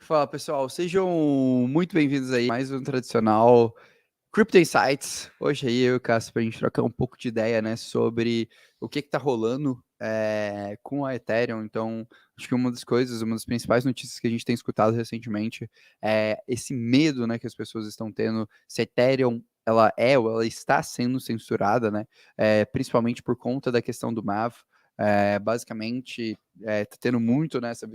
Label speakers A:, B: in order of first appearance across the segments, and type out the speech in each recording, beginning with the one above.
A: Fala pessoal, sejam muito bem-vindos aí a mais um tradicional Crypto Insights. Hoje aí eu e o Cássio pra gente trocar um pouco de ideia, né, sobre o que tá rolando com a Ethereum. Então, acho que uma das principais notícias que a gente tem escutado recentemente é esse medo, né, que as pessoas estão tendo se a Ethereum ela é ou ela está sendo censurada, né, principalmente por conta da questão do MAV. Basicamente, tá tendo muito nessa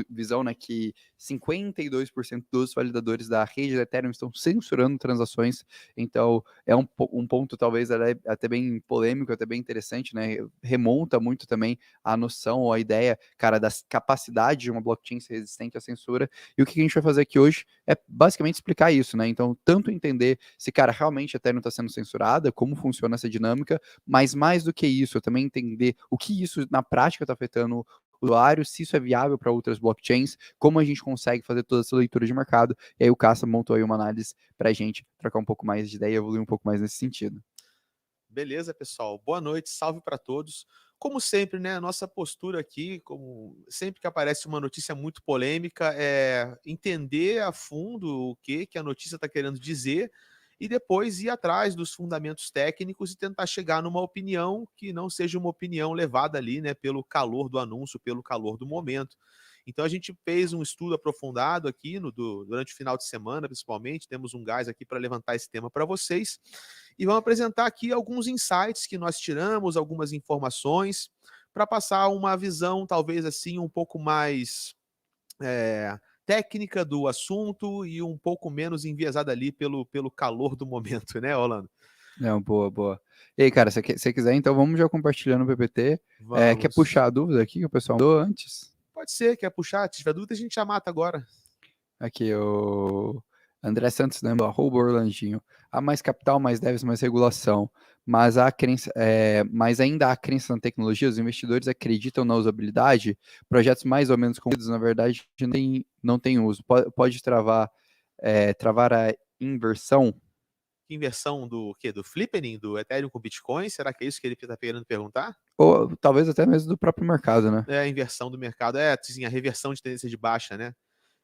A: visão, né, que 52% dos validadores da rede da Ethereum estão censurando transações. Então, é um ponto talvez até bem polêmico, até bem interessante, né? Remonta muito também a noção ou a ideia, cara, da capacidade de uma blockchain ser resistente à censura. E o que a gente vai fazer aqui hoje é basicamente explicar isso, né? Então, tanto entender se, cara, realmente a Ethereum está sendo censurada, como funciona essa dinâmica, mas mais do que isso, também entender o que isso na prática está afetando o usuário, se isso é viável para outras blockchains, como a gente consegue fazer toda essa leitura de mercado. E aí o Cassa montou aí uma análise para a gente trocar um pouco mais de ideia e evoluir um pouco mais nesse sentido.
B: Beleza, pessoal? Boa noite, salve para todos. Como sempre, né, a nossa postura aqui, como sempre que aparece uma notícia muito polêmica, é entender a fundo o que a notícia está querendo dizer e depois ir atrás dos fundamentos técnicos e tentar chegar numa opinião que não seja uma opinião levada ali, né, pelo calor do anúncio, pelo calor do momento. Então a gente fez um estudo aprofundado aqui durante o final de semana, principalmente. Temos um gás aqui para levantar esse tema para vocês. E vamos apresentar aqui alguns insights que nós tiramos, algumas informações, para passar uma visão, talvez assim, um pouco mais técnica do assunto e um pouco menos enviesada ali pelo calor do momento, né, Orlando?
A: Não, boa, boa. E aí, cara, se você quiser, então vamos já compartilhando o PPT. Quer
B: Vamos.
A: puxar a dúvida aqui que o pessoal mandou antes?
B: Pode ser, quer puxar? Se tiver dúvida, a gente já mata agora.
A: Aqui, o André Santos, né, arroba Orlandinho. Há mais capital, mais devs, mais regulação. Mas, mas ainda há crença na tecnologia, os investidores acreditam na usabilidade. Projetos mais ou menos conhecidos, na verdade, não tem uso. Pode travar a inversão.
B: Inversão do quê? Do Flippening, do Ethereum com Bitcoin? Será que é isso que ele está querendo perguntar?
A: Ou talvez até mesmo do próprio mercado, né?
B: É a inversão do mercado, sim, a reversão de tendência de baixa, né?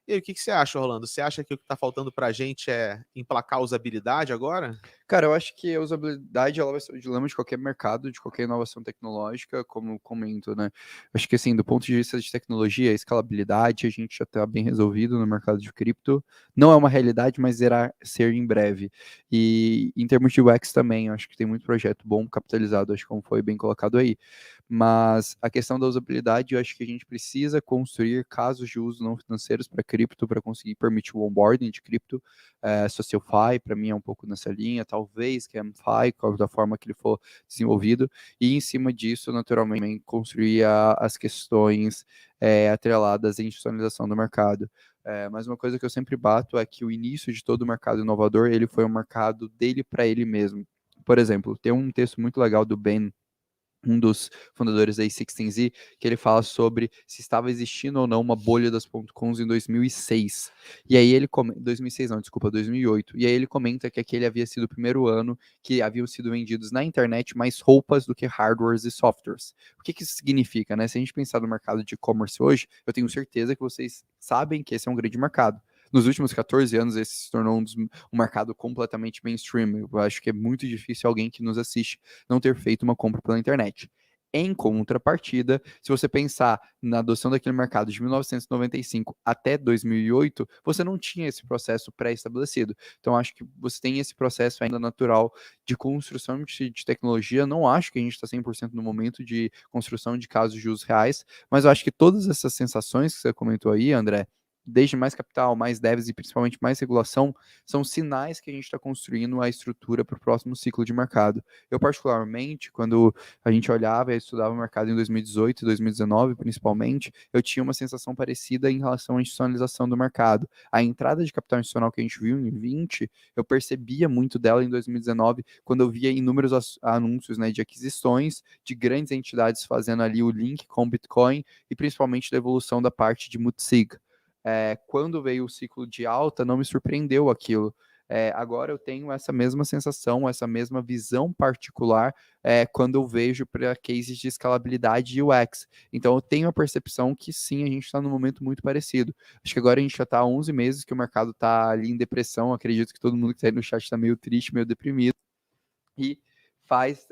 B: E aí, o que você acha, Orlando? Você acha que o que está faltando para a gente é emplacar a usabilidade agora?
A: Cara, eu acho que a usabilidade ela vai ser o dilema de qualquer mercado, de qualquer inovação tecnológica, como eu comento, né? Acho que assim, do ponto de vista de tecnologia, escalabilidade, a gente já está bem resolvido no mercado de cripto. Não é uma realidade, mas irá ser em breve. E em termos de UX também, eu acho que tem muito projeto bom capitalizado, acho que como foi bem colocado aí. Mas a questão da usabilidade, eu acho que a gente precisa construir casos de uso não financeiros para cripto, para conseguir permitir o onboarding de cripto. SocialFi, para mim, é um pouco nessa linha, talvez GameFi, da forma que ele for desenvolvido, e em cima disso, naturalmente, construir as questões atreladas à institucionalização do mercado. Mas uma coisa que eu sempre bato é que o início de todo o mercado inovador, ele foi um mercado dele para ele mesmo. Por exemplo, tem um texto muito legal do Ben, um dos fundadores da A16Z, que ele fala sobre se estava existindo ou não uma bolha das .coms em 2006. E aí ele 2006 não, desculpa, 2008. E aí ele comenta que aquele havia sido o primeiro ano que haviam sido vendidos na internet mais roupas do que hardwares e softwares. O que isso significa, né? Se a gente pensar no mercado de e-commerce hoje, eu tenho certeza que vocês sabem que esse é um grande mercado. Nos últimos 14 anos, esse se tornou um mercado completamente mainstream. Eu acho que é muito difícil alguém que nos assiste não ter feito uma compra pela internet. Em contrapartida, se você pensar na adoção daquele mercado de 1995 até 2008, você não tinha esse processo pré-estabelecido. Então, acho que você tem esse processo ainda natural de construção de tecnologia. Não acho que a gente está 100% no momento de construção de casos de uso reais, mas eu acho que todas essas sensações que você comentou aí, André, desde mais capital, mais devs e principalmente mais regulação, são sinais que a gente está construindo a estrutura para o próximo ciclo de mercado. Eu, particularmente, quando a gente olhava e estudava o mercado em 2018 e 2019, principalmente, eu tinha uma sensação parecida em relação à institucionalização do mercado. A entrada de capital institucional que a gente viu em 20, eu percebia muito dela em 2019, quando eu via inúmeros anúncios, né, de aquisições de grandes entidades fazendo ali o link com o Bitcoin e principalmente da evolução da parte de Mutzig. Quando veio o ciclo de alta, não me surpreendeu aquilo. Agora eu tenho essa mesma sensação, essa mesma visão particular quando eu vejo para cases de escalabilidade e UX. Então eu tenho a percepção que sim, a gente está num momento muito parecido. Acho que agora a gente já está há 11 meses que o mercado está ali em depressão, acredito que todo mundo que está aí no chat está meio triste, meio deprimido, e faz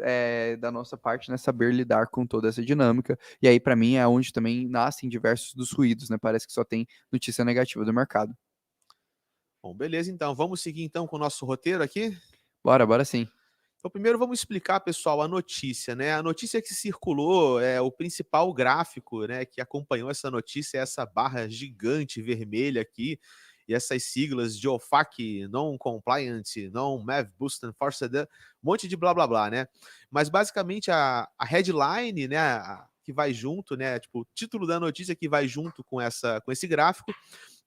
A: da nossa parte, né, saber lidar com toda essa dinâmica. E aí, para mim, é onde também nascem diversos dos ruídos, né? Parece que só tem notícia negativa do mercado.
B: Bom, beleza, então. Vamos seguir então com o nosso roteiro aqui?
A: Bora sim.
B: Então, primeiro vamos explicar, pessoal, a notícia, né? A notícia que circulou, o principal gráfico, né, que acompanhou essa notícia é essa barra gigante vermelha aqui, e essas siglas de OFAC, Non-Compliant, Non-Mav Boost and Forced, um monte de blá blá blá, né? Mas basicamente a headline, né, que vai junto, né, tipo, o título da notícia que vai junto com esse gráfico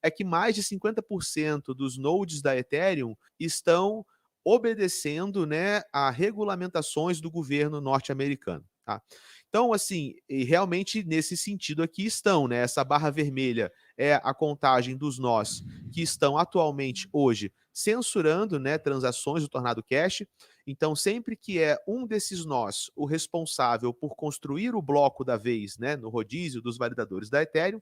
B: é que mais de 50% dos nodes da Ethereum estão obedecendo, né, a regulamentações do governo norte-americano, tá? Então, assim, e realmente nesse sentido aqui estão, né? Essa barra vermelha é a contagem dos nós que estão atualmente hoje censurando, né, transações do Tornado Cash. Então, sempre que é um desses nós o responsável por construir o bloco da vez, né, no rodízio dos validadores da Ethereum,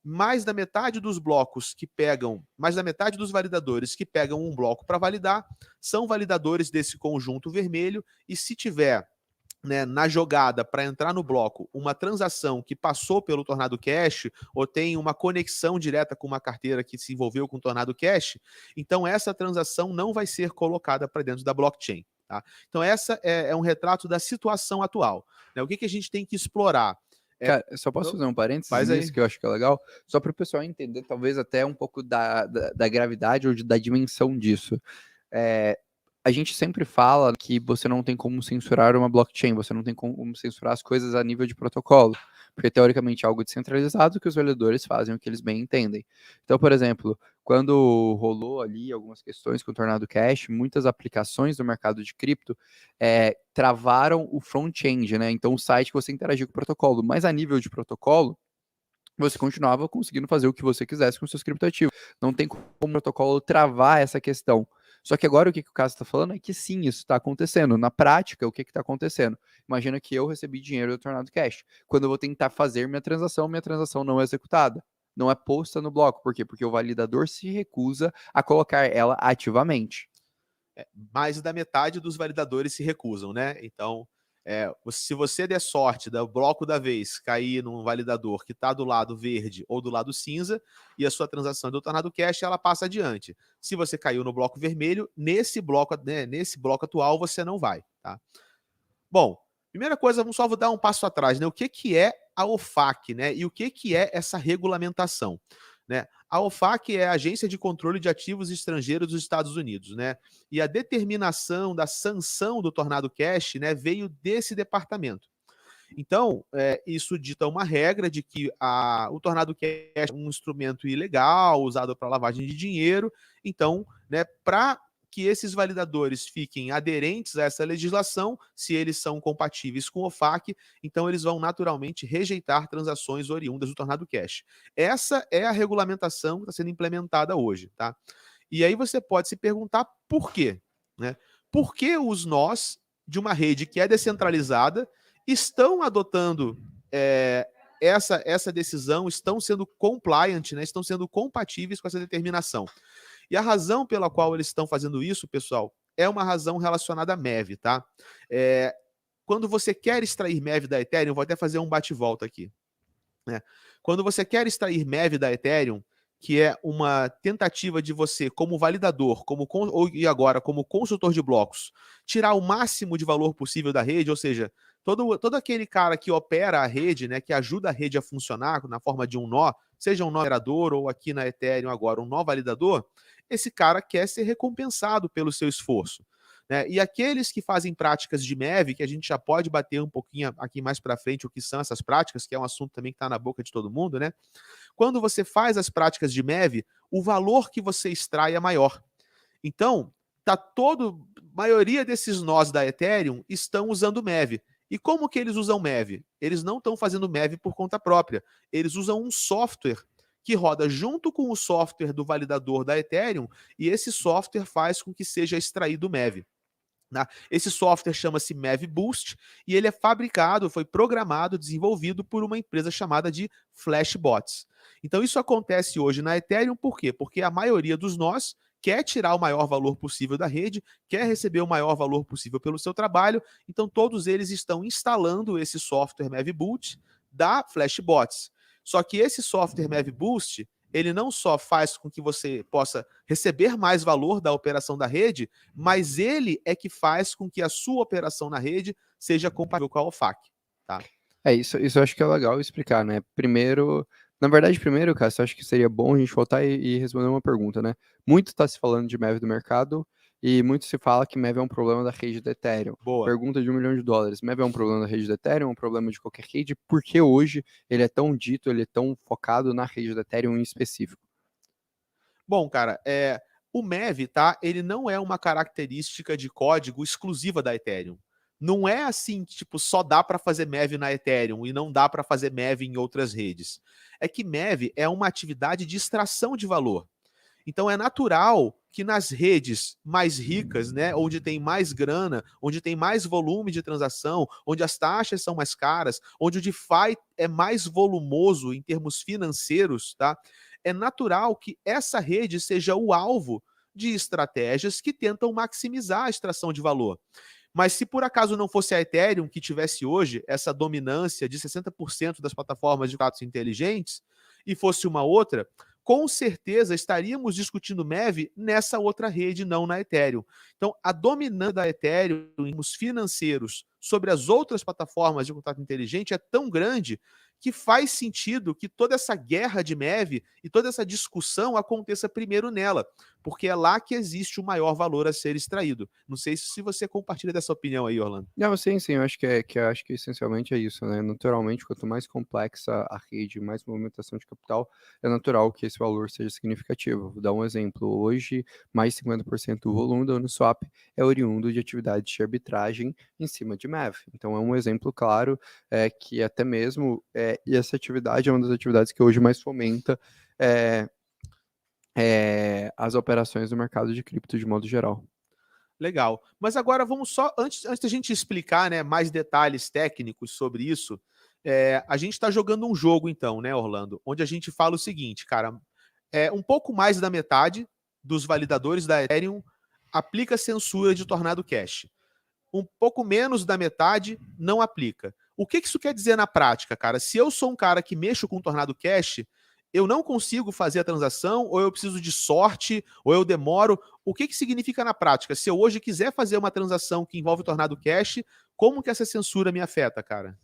B: mais da metade dos blocos que pegam, mais da metade dos validadores que pegam um bloco para validar são validadores desse conjunto vermelho, e se tiver, né, na jogada para entrar no bloco uma transação que passou pelo Tornado Cash ou tem uma conexão direta com uma carteira que se envolveu com o Tornado Cash, então essa transação não vai ser colocada para dentro da blockchain. Tá? Então essa é um retrato da situação atual. Né? O que a gente tem que explorar?
A: Cara, só posso fazer um parênteses nisso, que eu acho que é legal, só para o pessoal entender, talvez até um pouco da gravidade ou da dimensão disso. A gente sempre fala que você não tem como censurar uma blockchain, você não tem como censurar as coisas a nível de protocolo, porque teoricamente é algo descentralizado que os validadores fazem o que eles bem entendem. Então, por exemplo, quando rolou ali algumas questões com o Tornado Cash, muitas aplicações do mercado de cripto travaram o front-end, né? Então, o site que você interagia com o protocolo, mas a nível de protocolo, você continuava conseguindo fazer o que você quisesse com seus criptoativos. Não tem como o protocolo travar essa questão. Só que agora o que o Cássio está falando é que sim, isso está acontecendo. Na prática, o que está acontecendo? Imagina que eu recebi dinheiro do Tornado Cash. Quando eu vou tentar fazer minha transação não é executada. Não é posta no bloco. Por quê? Porque o validador se recusa a colocar ela ativamente.
B: Mais da metade dos validadores se recusam, né? Então, se você der sorte do bloco da vez cair num validador que está do lado verde ou do lado cinza e a sua transação é do Tornado Cash, ela passa adiante. Se você caiu no bloco vermelho, nesse bloco atual você não vai, tá? Bom, primeira coisa, vamos só dar um passo atrás, né? O que é a OFAC, né? E o que é essa regulamentação? Né? A OFAC é a Agência de Controle de Ativos Estrangeiros dos Estados Unidos, né? E a determinação da sanção do Tornado Cash, né, veio desse departamento. Então, isso dita uma regra de que o Tornado Cash é um instrumento ilegal, usado para lavagem de dinheiro. Então, né, para que esses validadores fiquem aderentes a essa legislação, se eles são compatíveis com o OFAC, então eles vão naturalmente rejeitar transações oriundas do Tornado Cash. Essa é a regulamentação que está sendo implementada hoje, tá? E aí você pode se perguntar por quê, né? Por que os nós de uma rede que é descentralizada estão adotando essa decisão, estão sendo compliant, né? Estão sendo compatíveis com essa determinação? E a razão pela qual eles estão fazendo isso, pessoal, é uma razão relacionada a MEV, tá? Quando você quer extrair MEV da Ethereum, vou até fazer um bate-volta aqui. Né? Quando você quer extrair MEV da Ethereum, que é uma tentativa de você, como validador, e agora como consultor de blocos, tirar o máximo de valor possível da rede, ou seja, todo aquele cara que opera a rede, né, que ajuda a rede a funcionar na forma de um nó, seja um nó gerador ou aqui na Ethereum agora um nó validador, esse cara quer ser recompensado pelo seu esforço. Né? E aqueles que fazem práticas de MEV, que a gente já pode bater um pouquinho aqui mais para frente o que são essas práticas, que é um assunto também que está na boca de todo mundo, né? Quando você faz as práticas de MEV, o valor que você extrai é maior. Então, maioria desses nós da Ethereum estão usando MEV. E como que eles usam MEV? Eles não estão fazendo MEV por conta própria. Eles usam um software que roda junto com o software do validador da Ethereum, e esse software faz com que seja extraído o MEV. Esse software chama-se MEV Boost e ele é fabricado, foi programado, desenvolvido por uma empresa chamada de Flashbots. Então isso acontece hoje na Ethereum, por quê? Porque a maioria dos nós quer tirar o maior valor possível da rede, quer receber o maior valor possível pelo seu trabalho, então todos eles estão instalando esse software MEV Boost da Flashbots. Só que esse software MEV Boost, ele não só faz com que você possa receber mais valor da operação da rede, mas ele é que faz com que a sua operação na rede seja compatível com a OFAC. Tá?
A: Isso eu acho que é legal explicar, né? Primeiro, cara, eu acho que seria bom a gente voltar e responder uma pergunta, né? Muito está se falando de MEV do mercado e muito se fala que MEV é um problema da rede do Ethereum.
B: Boa.
A: Pergunta de $1 milhão. MEV é um problema da rede do Ethereum, é um problema de qualquer rede? Por que hoje ele é tão dito, ele é tão focado na rede do Ethereum em específico?
B: Bom, cara, o MEV, tá? Ele não é uma característica de código exclusiva da Ethereum. Não é assim, tipo, só dá para fazer MEV na Ethereum e não dá para fazer MEV em outras redes. É que MEV é uma atividade de extração de valor. Então é natural que nas redes mais ricas, né, onde tem mais grana, onde tem mais volume de transação, onde as taxas são mais caras, onde o DeFi é mais volumoso em termos financeiros, tá? É natural que essa rede seja o alvo de estratégias que tentam maximizar a extração de valor. Mas se por acaso não fosse a Ethereum que tivesse hoje essa dominância de 60% das plataformas de contratos inteligentes e fosse uma outra, com certeza estaríamos discutindo MEV nessa outra rede, não na Ethereum. Então, a dominância da Ethereum em termos financeiros sobre as outras plataformas de contrato inteligente é tão grande que faz sentido que toda essa guerra de MEV e toda essa discussão aconteça primeiro nela, porque é lá que existe o maior valor a ser extraído. Não sei se você compartilha dessa opinião aí, Orlando.
A: Não, sim, eu acho que essencialmente é isso, né? Naturalmente, quanto mais complexa a rede, mais movimentação de capital, é natural que esse valor seja significativo. Vou dar um exemplo. Hoje, mais 50% do volume da Uniswap é oriundo de atividades de arbitragem em cima de MEV. Então, é um exemplo claro que até mesmo e essa atividade é uma das atividades que hoje mais fomenta as operações do mercado de cripto de modo geral.
B: Legal. Mas agora vamos só, antes da gente explicar, né, mais detalhes técnicos sobre isso, a gente está jogando um jogo então, né, Orlando, onde a gente fala o seguinte, cara, um pouco mais da metade dos validadores da Ethereum aplica censura de Tornado Cash. Um pouco menos da metade não aplica. O que isso quer dizer na prática, cara? Se eu sou um cara que mexo com Tornado Cash, eu não consigo fazer a transação, ou eu preciso de sorte, ou eu demoro. O que significa na prática? Se eu hoje quiser fazer uma transação que envolve Tornado Cash, como que essa censura me afeta, cara?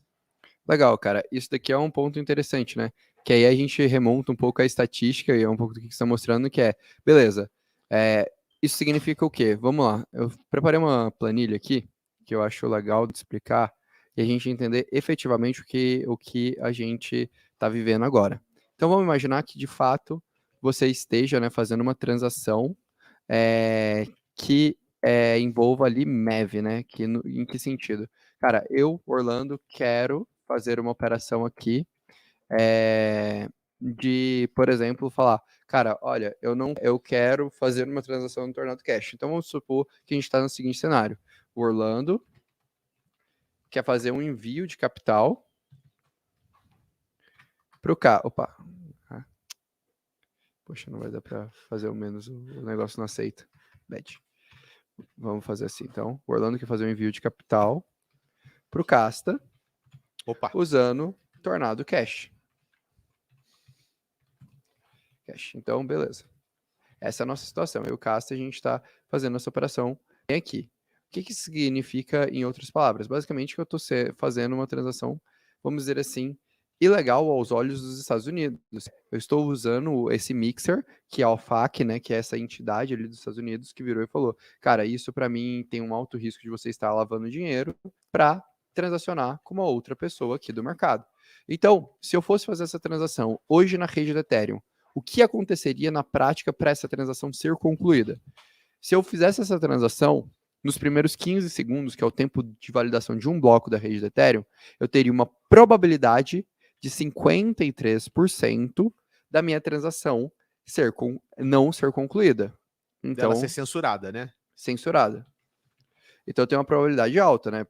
A: Legal, cara. Isso daqui é um ponto interessante, né? Que aí a gente remonta um pouco a estatística e é um pouco do que você está mostrando, que beleza, isso significa o quê? Vamos lá. Eu preparei uma planilha aqui, que eu acho legal de explicar, e a gente entender efetivamente o que a gente está vivendo agora. Então, vamos imaginar que, de fato, você esteja, né, fazendo uma transação que envolva ali MEV, né? Em que sentido? Cara, eu, Orlando, quero fazer uma operação aqui de, por exemplo, falar, cara, olha, eu quero fazer uma transação no Tornado Cash. Então, vamos supor que a gente está no seguinte cenário. O Orlando quer fazer um envio de capital para o K. Opa. Poxa, não vai dar para fazer o menos, o negócio não aceita. Bad. Vamos fazer assim, então. O Orlando quer fazer um envio de capital para o Casta, usando Tornado Cash. Então, beleza. Essa é a nossa situação. Eu e o Casta, a gente está fazendo essa operação aqui. O que significa, em outras palavras? Basicamente, que eu estou fazendo uma transação, vamos dizer assim, ilegal aos olhos dos Estados Unidos. Eu estou usando esse mixer, que é a OFAC, né, que é essa entidade ali dos Estados Unidos, que virou e falou, cara, isso para mim tem um alto risco de você estar lavando dinheiro para transacionar com uma outra pessoa aqui do mercado. Então, se eu fosse fazer essa transação hoje na rede do Ethereum, o que aconteceria na prática para essa transação ser concluída? Se eu fizesse essa transação, nos primeiros 15 segundos, que é o tempo de validação de um bloco da rede do Ethereum, eu teria uma probabilidade de 53% da minha transação não ser concluída.
B: Dela ser
A: Então,
B: censurada, né?
A: censurada. Então tem uma probabilidade alta, né?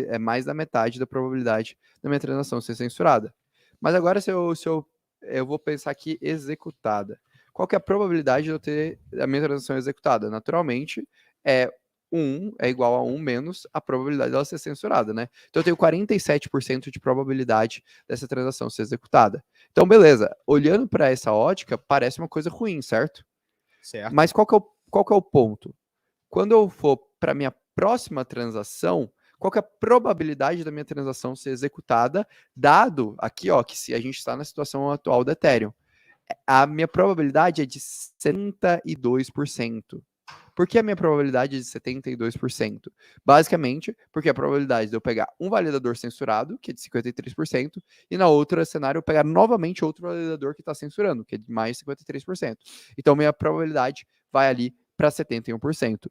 A: É mais da metade da probabilidade da minha transação ser censurada. Mas agora eu vou pensar aqui executada. Qual que é a probabilidade de eu ter a minha transação executada? Naturalmente, é igual a 1 menos a probabilidade dela ser censurada, né? Então eu tenho 47% de probabilidade dessa transação ser executada. Então, beleza. Olhando para essa ótica, parece uma coisa ruim, certo?
B: Certo.
A: Mas qual que é o ponto? Quando eu for para minha próxima transação, qual que é a probabilidade da minha transação ser executada, dado aqui, ó, que se a gente está na situação atual do Ethereum, a minha probabilidade é de 72%. Por que a minha probabilidade é de 72%? Basicamente, porque a probabilidade de eu pegar um validador censurado, que é de 53%, e na outra cenário eu pegar novamente outro validador que está censurando, que é de mais 53%. Então, minha probabilidade vai ali para 71%.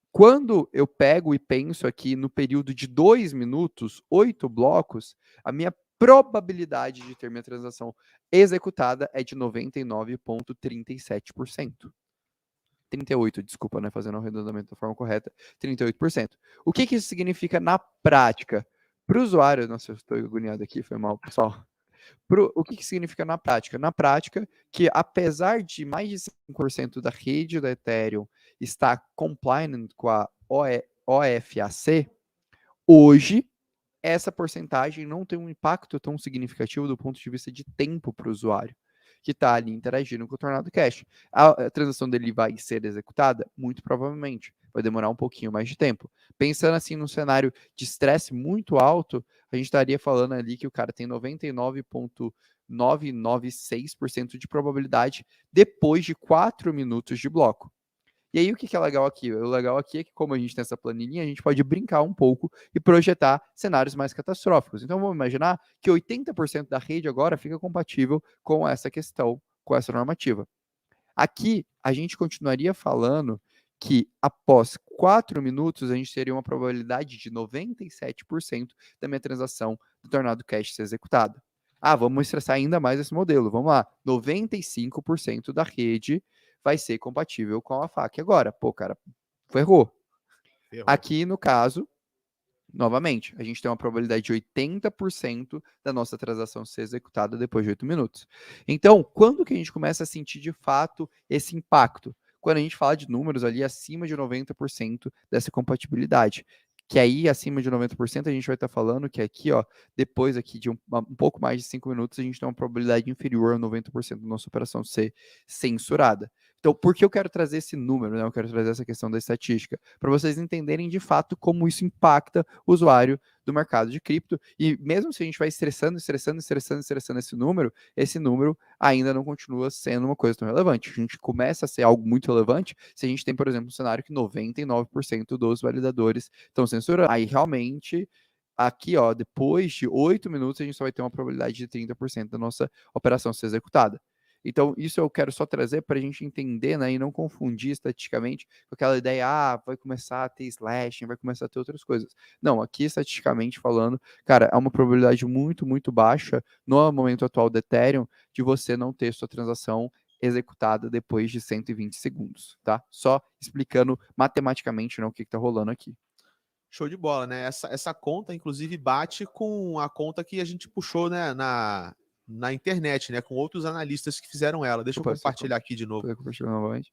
A: Quando eu pego e penso aqui no período de 2 minutos, 8 blocos, a minha probabilidade de ter minha transação executada é de 99,37%. 38, desculpa, né? Fazendo o arredondamento da forma correta, 38%. O que isso significa na prática? Para o usuário, nossa, eu estou agoniado aqui, foi mal, pessoal. O que significa na prática? Na prática, que apesar de mais de 5% da rede da Ethereum estar compliant com a OFAC, hoje essa porcentagem não tem um impacto tão significativo do ponto de vista de tempo para o usuário que está ali interagindo com o Tornado Cash. A transação dele vai ser executada? Muito provavelmente. Vai demorar um pouquinho mais de tempo. Pensando assim num cenário de estresse muito alto, a gente estaria falando ali que o cara tem 99,996% de probabilidade depois de 4 minutos de bloco. E aí, o que é legal aqui? O legal aqui é que, como a gente tem essa planilhinha, a gente pode brincar um pouco e projetar cenários mais catastróficos. Então, vamos imaginar que 80% da rede agora fica compatível com essa questão, com essa normativa. Aqui, a gente continuaria falando que após 4 minutos, a gente teria uma probabilidade de 97% da minha transação do Tornado Cash ser executada. Ah, vamos estressar ainda mais esse modelo. Vamos lá, 95% da rede vai ser compatível com a FAQ agora. Pô, cara, ferrou. Aqui, no caso, novamente, a gente tem uma probabilidade de 80% da nossa transação ser executada depois de 8 minutos. Então, quando que a gente começa a sentir de fato esse impacto? Quando a gente fala de números ali acima de 90% dessa compatibilidade. Que aí, acima de 90%, a gente vai estar falando que aqui, ó, depois aqui de um pouco mais de 5 minutos, a gente tem uma probabilidade inferior a 90% da nossa operação ser censurada. Então, por que eu quero trazer esse número, né? Eu quero trazer essa questão da estatística, para vocês entenderem de fato como isso impacta o usuário do mercado de cripto. E mesmo se a gente vai estressando esse número ainda não continua sendo uma coisa tão relevante. A gente começa a ser algo muito relevante se a gente tem, por exemplo, um cenário que 99% dos validadores estão censurando. Aí realmente aqui, ó, depois de 8 minutos, a gente só vai ter uma probabilidade de 30% da nossa operação ser executada. Então, isso eu quero só trazer para a gente entender, né, e não confundir estatisticamente com aquela ideia, vai começar a ter slashing, vai começar a ter outras coisas. Não, aqui, estatisticamente falando, cara, há uma probabilidade muito, muito baixa, no momento atual do Ethereum, de você não ter sua transação executada depois de 120 segundos, tá? Só explicando matematicamente, né, o que está rolando aqui.
B: Show de bola, né? Essa conta, inclusive, bate com a conta que a gente puxou, né, na internet, né? Com outros analistas que fizeram ela. Deixa eu compartilhar aqui de novo.
A: Compartilhar novamente.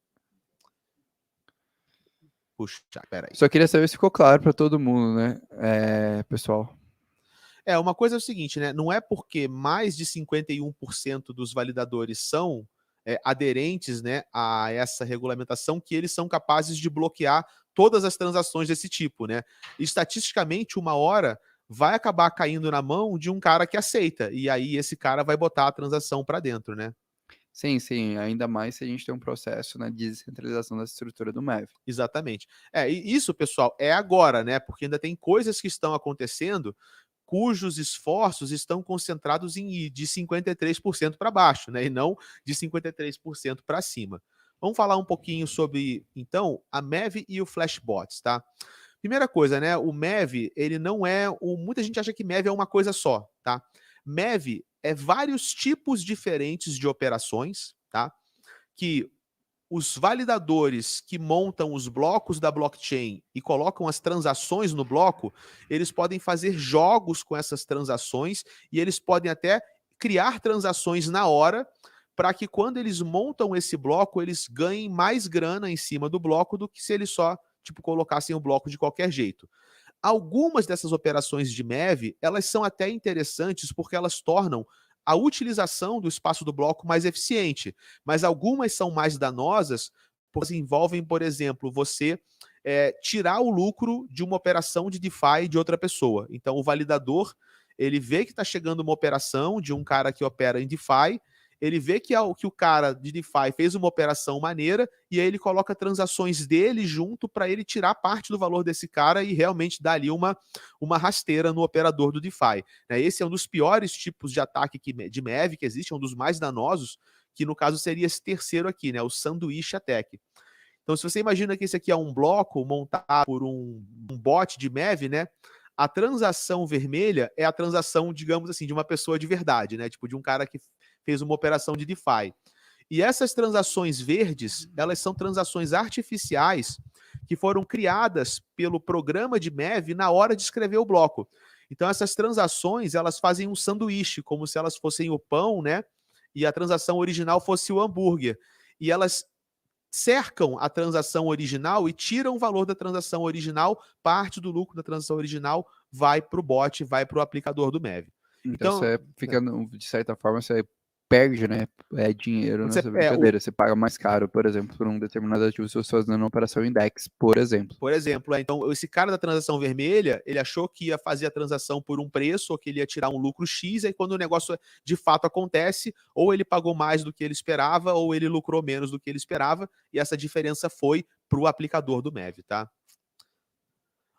B: Puxa, peraí.
A: Só queria saber se ficou claro para todo mundo, né, pessoal?
B: Uma coisa é o seguinte, né? Não é porque mais de 51% dos validadores são aderentes, né, a essa regulamentação que eles são capazes de bloquear todas as transações desse tipo, né? Estatisticamente, uma hora vai acabar caindo na mão de um cara que aceita, e aí esse cara vai botar a transação para dentro, né?
A: Sim, sim, ainda mais se a gente tem um processo, né, de descentralização da estrutura do MEV.
B: Exatamente. E isso, pessoal, é agora, né? Porque ainda tem coisas que estão acontecendo cujos esforços estão concentrados em ir de 53% para baixo, né? E não de 53% para cima. Vamos falar um pouquinho sobre, então, a MEV e o Flashbots, tá? Primeira coisa, né? O MEV, ele não é. Muita gente acha que MEV é uma coisa só, tá? MEV vários tipos diferentes de operações, tá? Que os validadores que montam os blocos da blockchain e colocam as transações no bloco, eles podem fazer jogos com essas transações e eles podem até criar transações na hora para que quando eles montam esse bloco, eles ganhem mais grana em cima do bloco do que se eles só, tipo, colocassem o bloco de qualquer jeito. Algumas dessas operações de MEV, elas são até interessantes porque elas tornam a utilização do espaço do bloco mais eficiente, mas algumas são mais danosas, porque envolvem, por exemplo, você tirar o lucro de uma operação de DeFi de outra pessoa. Então, o validador, ele vê que está chegando uma operação de um cara que opera em DeFi, ele vê que o cara de DeFi fez uma operação maneira e aí ele coloca transações dele junto para ele tirar parte do valor desse cara e realmente dar ali uma rasteira no operador do DeFi. Esse é um dos piores tipos de ataque de MEV que existe, é um dos mais danosos, que no caso seria esse terceiro aqui, né, o sanduíche attack. Então, se você imagina que esse aqui é um bloco montado por um bot de MEV, né, a transação vermelha é a transação, digamos assim, de uma pessoa de verdade, né, tipo de um cara que fez uma operação de DeFi. E essas transações verdes, elas são transações artificiais que foram criadas pelo programa de MEV na hora de escrever o bloco. Então, essas transações, elas fazem um sanduíche, como se elas fossem o pão, né? E a transação original fosse o hambúrguer. E elas cercam a transação original e tiram o valor da transação original, parte do lucro da transação original vai para o bot, vai para o aplicador do MEV.
A: Então, você fica, de certa forma, você perde, né, dinheiro nessa brincadeira. Você paga mais caro, por exemplo, por um determinado ativo se você está fazendo uma operação index, por exemplo.
B: Por exemplo, então esse cara da transação vermelha, ele achou que ia fazer a transação por um preço, ou que ele ia tirar um lucro X, aí quando o negócio de fato acontece, ou ele pagou mais do que ele esperava, ou ele lucrou menos do que ele esperava, e essa diferença foi para o aplicador do MEV, tá?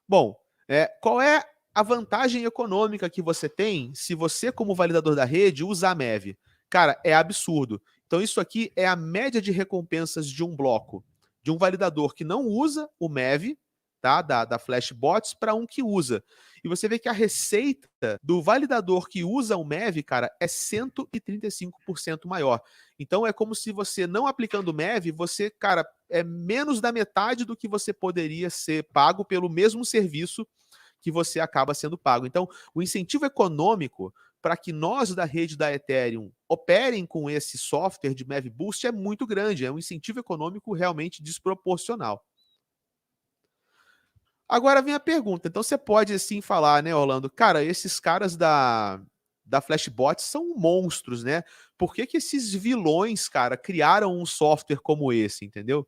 B: Bom, qual é a vantagem econômica que você tem se você, como validador da rede, usar a MEV? Cara, é absurdo. Então, isso aqui é a média de recompensas de um bloco, de um validador que não usa o MEV, tá, da Flashbots, para um que usa. E você vê que a receita do validador que usa o MEV, cara, é 135% maior. Então, é como se você, não aplicando o MEV, você, cara, é menos da metade do que você poderia ser pago pelo mesmo serviço que você acaba sendo pago. Então, o incentivo econômico para que nós da rede da Ethereum operem com esse software de MEV Boost é muito grande, é um incentivo econômico realmente desproporcional. Agora vem a pergunta, então você pode assim falar, né, Orlando, cara, esses caras da Flashbot são monstros, né? Por que esses vilões, cara, criaram um software como esse, entendeu?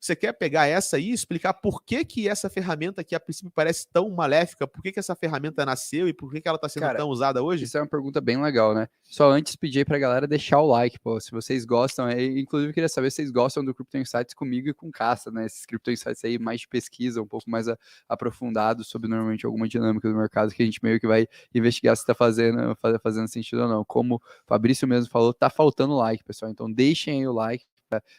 B: Você quer pegar essa aí e explicar por que essa ferramenta que a princípio parece tão maléfica, por que essa ferramenta nasceu e por que ela está sendo tão usada hoje?
A: Isso é uma pergunta bem legal, né? Só antes pedir aí pra galera deixar o like, pô, se vocês gostam, inclusive eu queria saber se vocês gostam do Crypto Insights comigo e com Casta, né? Esses Crypto Insights aí mais de pesquisa, um pouco mais aprofundado sobre normalmente alguma dinâmica do mercado que a gente meio que vai investigar se tá fazendo sentido ou não. Como o Fabrício mesmo falou, tá faltando like, pessoal, então deixem aí o like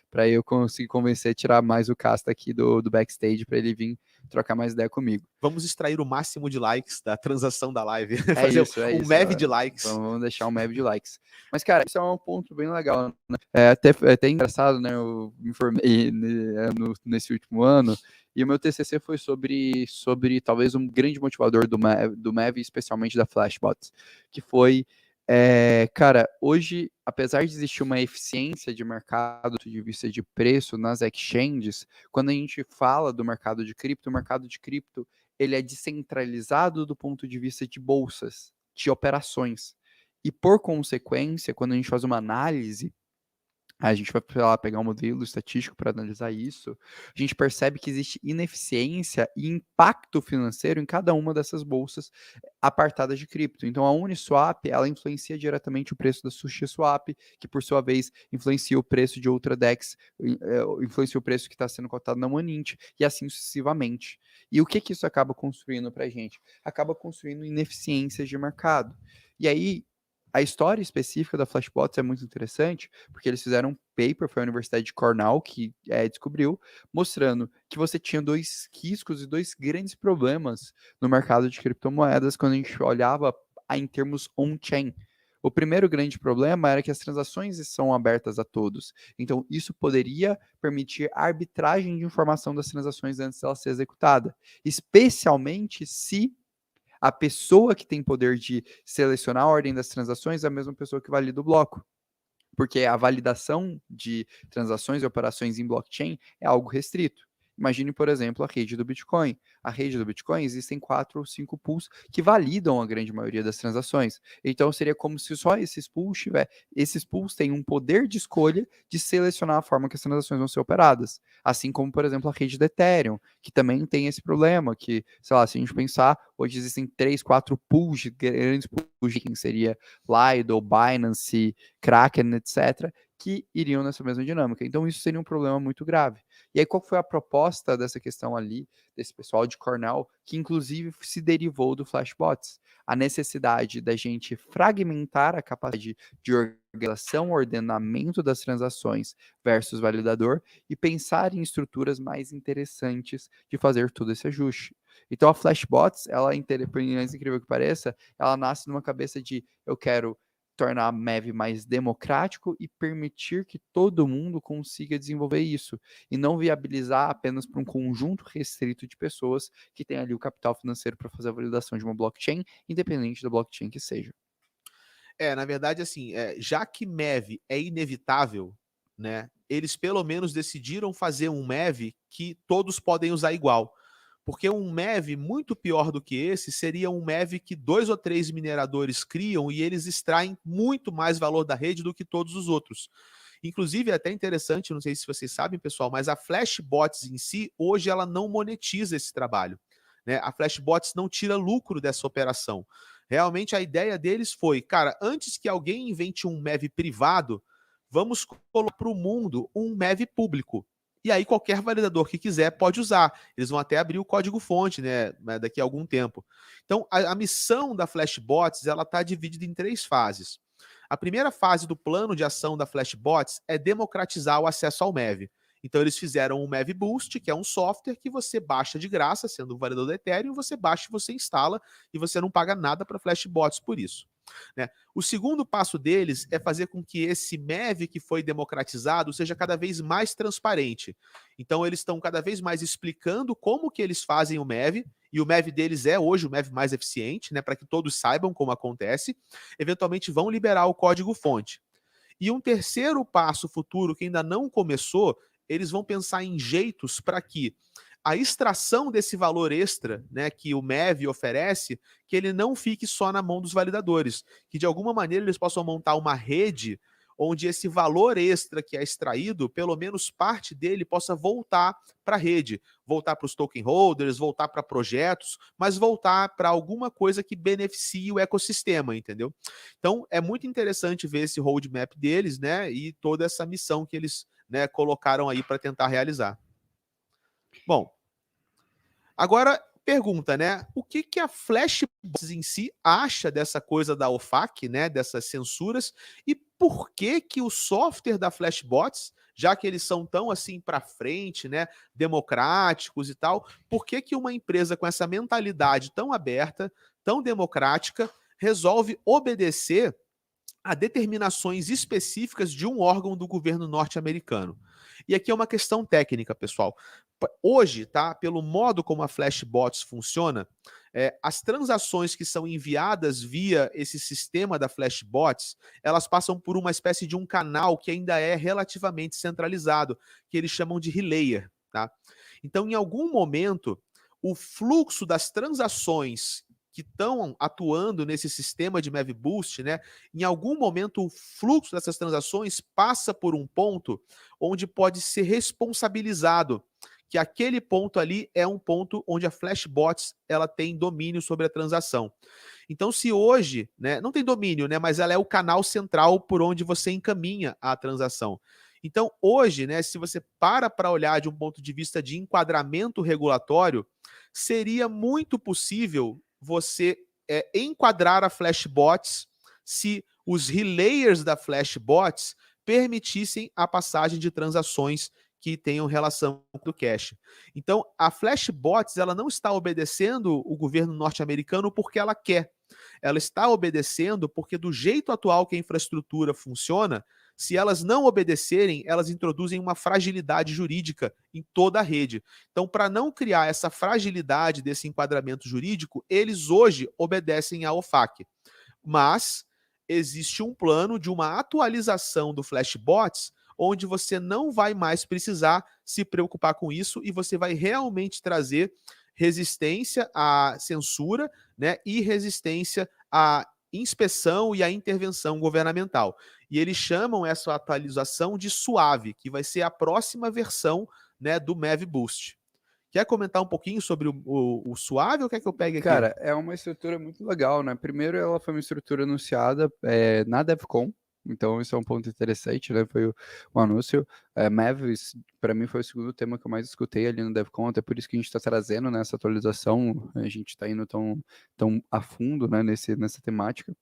A: para eu conseguir convencer, tirar mais o Casta aqui do backstage para ele vir trocar mais ideia comigo.
B: Vamos extrair o máximo de likes da transação da live.
A: Fazer
B: um MEV de likes.
A: Vamos deixar um MEV de likes. Mas, cara, isso é um ponto bem legal, né? É até engraçado, né? Eu me formei nesse último ano e o meu TCC foi sobre talvez um grande motivador do MEV, especialmente da Flashbots, que foi cara, hoje, apesar de existir uma eficiência de mercado de vista de preço nas exchanges, quando a gente fala do mercado de cripto, o mercado de cripto ele é descentralizado do ponto de vista de bolsas, de operações. E por consequência, quando a gente faz uma análise, a gente vai lá, pegar um modelo estatístico para analisar isso, a gente percebe que existe ineficiência e impacto financeiro em cada uma dessas bolsas apartadas de cripto. Então a Uniswap, ela influencia diretamente o preço da SushiSwap, que por sua vez influencia o preço de outra DEX, influencia o preço que está sendo cotado na Monint, e assim sucessivamente. E o que isso acaba construindo para a gente? Acaba construindo ineficiências de mercado. E aí, a história específica da Flashbots é muito interessante, porque eles fizeram um paper, foi a Universidade de Cornell que descobriu, mostrando que você tinha dois riscos e dois grandes problemas no mercado de criptomoedas quando a gente olhava em termos on-chain. O primeiro grande problema era que as transações são abertas a todos. Então, isso poderia permitir a arbitragem de informação das transações antes dela ser executada, especialmente se a pessoa que tem poder de selecionar a ordem das transações é a mesma pessoa que valida o bloco. Porque a validação de transações e operações em blockchain é algo restrito. Imagine, por exemplo, a rede do Bitcoin. A rede do Bitcoin existem 4 ou 5 pools que validam a grande maioria das transações. Então seria como se só esses pools têm um poder de escolha de selecionar a forma que as transações vão ser operadas. Assim como, por exemplo, a rede do Ethereum, que também tem esse problema, que, sei lá, se a gente pensar, hoje existem 3, 4 pools, grandes pools, que seria Lido, Binance, Kraken, etc., que iriam nessa mesma dinâmica. Então, isso seria um problema muito grave. E aí, qual foi a proposta dessa questão ali, desse pessoal de Cornell, que inclusive se derivou do Flashbots? A necessidade da gente fragmentar a capacidade de organização, ordenamento das transações versus validador e pensar em estruturas mais interessantes de fazer todo esse ajuste. Então, a Flashbots, ela, por mais incrível que pareça, ela nasce numa cabeça de eu quero tornar a MEV mais democrático e permitir que todo mundo consiga desenvolver isso, e não viabilizar apenas para um conjunto restrito de pessoas que tem ali o capital financeiro para fazer a validação de uma blockchain, independente da blockchain que seja.
B: Na verdade, assim, já que MEV é inevitável, né, eles pelo menos decidiram fazer um MEV que todos podem usar igual. Porque um MEV muito pior do que esse seria um MEV que 2 ou 3 mineradores criam e eles extraem muito mais valor da rede do que todos os outros. Inclusive, é até interessante, não sei se vocês sabem, pessoal, mas a Flashbots em si, hoje ela não monetiza esse trabalho. Né? A Flashbots não tira lucro dessa operação. Realmente a ideia deles foi, cara, antes que alguém invente um MEV privado, vamos colocar para o mundo um MEV público. E aí qualquer validador que quiser pode usar. Eles vão até abrir o código-fonte, né, daqui a algum tempo. Então, a missão da Flashbots, ela está dividida em 3 fases. A primeira fase do plano de ação da Flashbots é democratizar o acesso ao MEV. Então, eles fizeram o MEV Boost, que é um software que você baixa de graça, sendo um validador do Ethereum, você baixa e você instala, e você não paga nada para Flashbots por isso. Né? O segundo passo deles é fazer com que esse MEV que foi democratizado seja cada vez mais transparente. Então, eles estão cada vez mais explicando como que eles fazem o MEV, e o MEV deles é hoje o MEV mais eficiente, né, para que todos saibam como acontece. Eventualmente vão liberar o código-fonte. E um terceiro passo futuro que ainda não começou, eles vão pensar em jeitos para que a extração desse valor extra, né, que o MEV oferece, que ele não fique só na mão dos validadores, que de alguma maneira eles possam montar uma rede onde esse valor extra que é extraído, pelo menos parte dele possa voltar para a rede, voltar para os token holders, voltar para projetos, mas voltar para alguma coisa que beneficie o ecossistema, entendeu? Então é muito interessante ver esse roadmap deles, né, e toda essa missão que eles, né, colocaram aí para tentar realizar. Bom, agora, pergunta, né? O que, que a Flashbots em si acha dessa coisa da OFAC, né? Dessas censuras, e por que que o software da Flashbots, já que eles são tão assim para frente, né? Democráticos e tal, por que que uma empresa com essa mentalidade tão aberta, tão democrática, resolve obedecer a determinações específicas de um órgão do governo norte-americano? E aqui é uma questão técnica, pessoal. Hoje, tá, pelo modo como a Flashbots funciona, as transações que são enviadas via esse sistema da Flashbots, elas passam por uma espécie de um canal que ainda é relativamente centralizado, que eles chamam de relayer, tá? Então, em algum momento, o fluxo das transações que estão atuando nesse sistema de MEV Boost, né, em algum momento o fluxo dessas transações passa por um ponto onde pode ser responsabilizado, que aquele ponto ali é um ponto onde a Flashbots ela tem domínio sobre a transação. Então, se hoje, né, não tem domínio, né, mas ela é o canal central por onde você encaminha a transação. Então, hoje, né, se você para olhar de um ponto de vista de enquadramento regulatório, seria muito possível você enquadrar a Flashbots se os relayers da Flashbots permitissem a passagem de transações que tenham relação com o cache. Então, a Flashbots, ela não está obedecendo o governo norte-americano porque ela quer. Ela está obedecendo porque, do jeito atual que a infraestrutura funciona, se elas não obedecerem, elas introduzem uma fragilidade jurídica em toda a rede. Então, para não criar essa fragilidade desse enquadramento jurídico, eles hoje obedecem à OFAC. Mas existe um plano de uma atualização do Flashbots, onde você não vai mais precisar se preocupar com isso e você vai realmente trazer resistência à censura, né, e resistência à inspeção e à intervenção governamental. E eles chamam essa atualização de Suave, que vai ser a próxima versão, né, do Mav Boost. Quer comentar um pouquinho sobre o Suave ou quer que eu pegue aqui?
A: Cara, é uma estrutura muito legal, né? Primeiro, ela foi uma estrutura anunciada na DevCon, então isso é um ponto interessante, né? Foi o anúncio. Mavis, para mim, foi o segundo tema que eu mais escutei ali no DevCon, até por isso que a gente está trazendo nessa atualização, a gente está indo tão a fundo, né, nessa temática.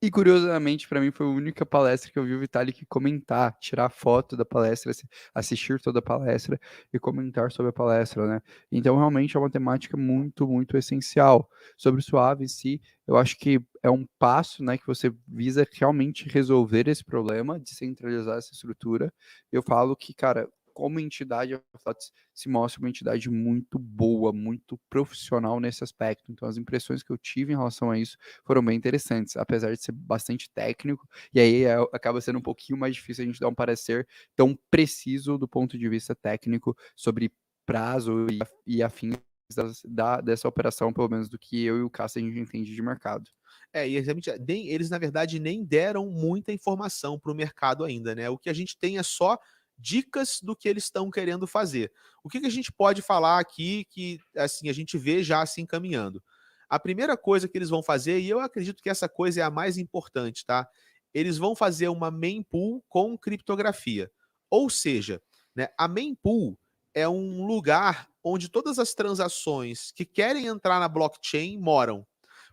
A: E curiosamente, para mim, foi a única palestra que eu vi o Vitalik comentar, tirar foto da palestra, assistir toda a palestra e comentar sobre a palestra, né? Então, realmente é uma temática muito, muito essencial. Sobre o Suave em si, eu acho que é um passo, né, que você visa realmente resolver esse problema, descentralizar essa estrutura. Eu falo que, cara, como entidade, a Flots se mostra uma entidade muito boa, muito profissional nesse aspecto. Então, as impressões que eu tive em relação a isso foram bem interessantes, apesar de ser bastante técnico, e aí acaba sendo um pouquinho mais difícil a gente dar um parecer tão preciso do ponto de vista técnico sobre prazo e afins dessa operação, pelo menos do que eu e o Cássio a gente entende de mercado.
B: E eles, na verdade, nem deram muita informação para o mercado ainda, né? O que a gente tem é só dicas do que eles estão querendo fazer. O que a gente pode falar aqui que assim a gente vê já se encaminhando? A primeira coisa que eles vão fazer, e eu acredito que essa coisa é a mais importante, tá? Eles vão fazer uma mempool com criptografia. Ou seja, né, a mempool é um lugar onde todas as transações que querem entrar na blockchain moram.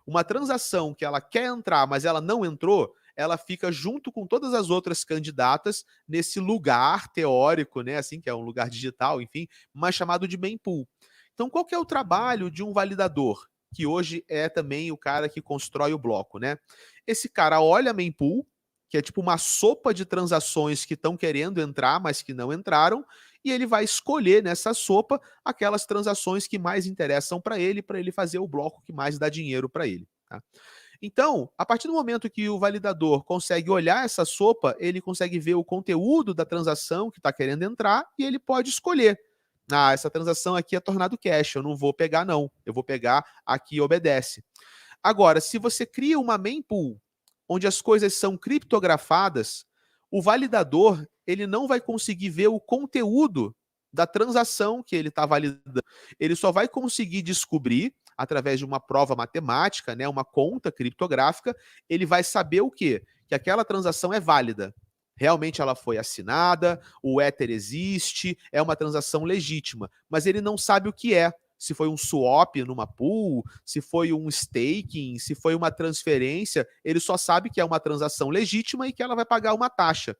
B: Uma transação que ela quer entrar, mas ela não entrou, ela fica junto com todas as outras candidatas nesse lugar teórico, né, assim, que é um lugar digital, enfim, mas chamado de mempool. Então, qual que é o trabalho de um validador? Que hoje é também o cara que constrói o bloco, né? Esse cara olha a mempool, que é tipo uma sopa de transações que estão querendo entrar, mas que não entraram, e ele vai escolher nessa sopa aquelas transações que mais interessam para ele fazer o bloco que mais dá dinheiro para ele. Tá? Então, a partir do momento que o validador consegue olhar essa sopa, ele consegue ver o conteúdo da transação que está querendo entrar e ele pode escolher. Ah, essa transação aqui é tornado cash, eu não vou pegar não, eu vou pegar a que obedece. Agora, se você cria uma mempool onde as coisas são criptografadas, o validador ele não vai conseguir ver o conteúdo da transação que ele está validando. Ele só vai conseguir descobrir, através de uma prova matemática, né, uma conta criptográfica, ele vai saber o quê? Que aquela transação é válida. Realmente ela foi assinada, o Ether existe, é uma transação legítima, mas ele não sabe o que é. Se foi um swap numa pool, se foi um staking, se foi uma transferência, ele só sabe que é uma transação legítima e que ela vai pagar uma taxa.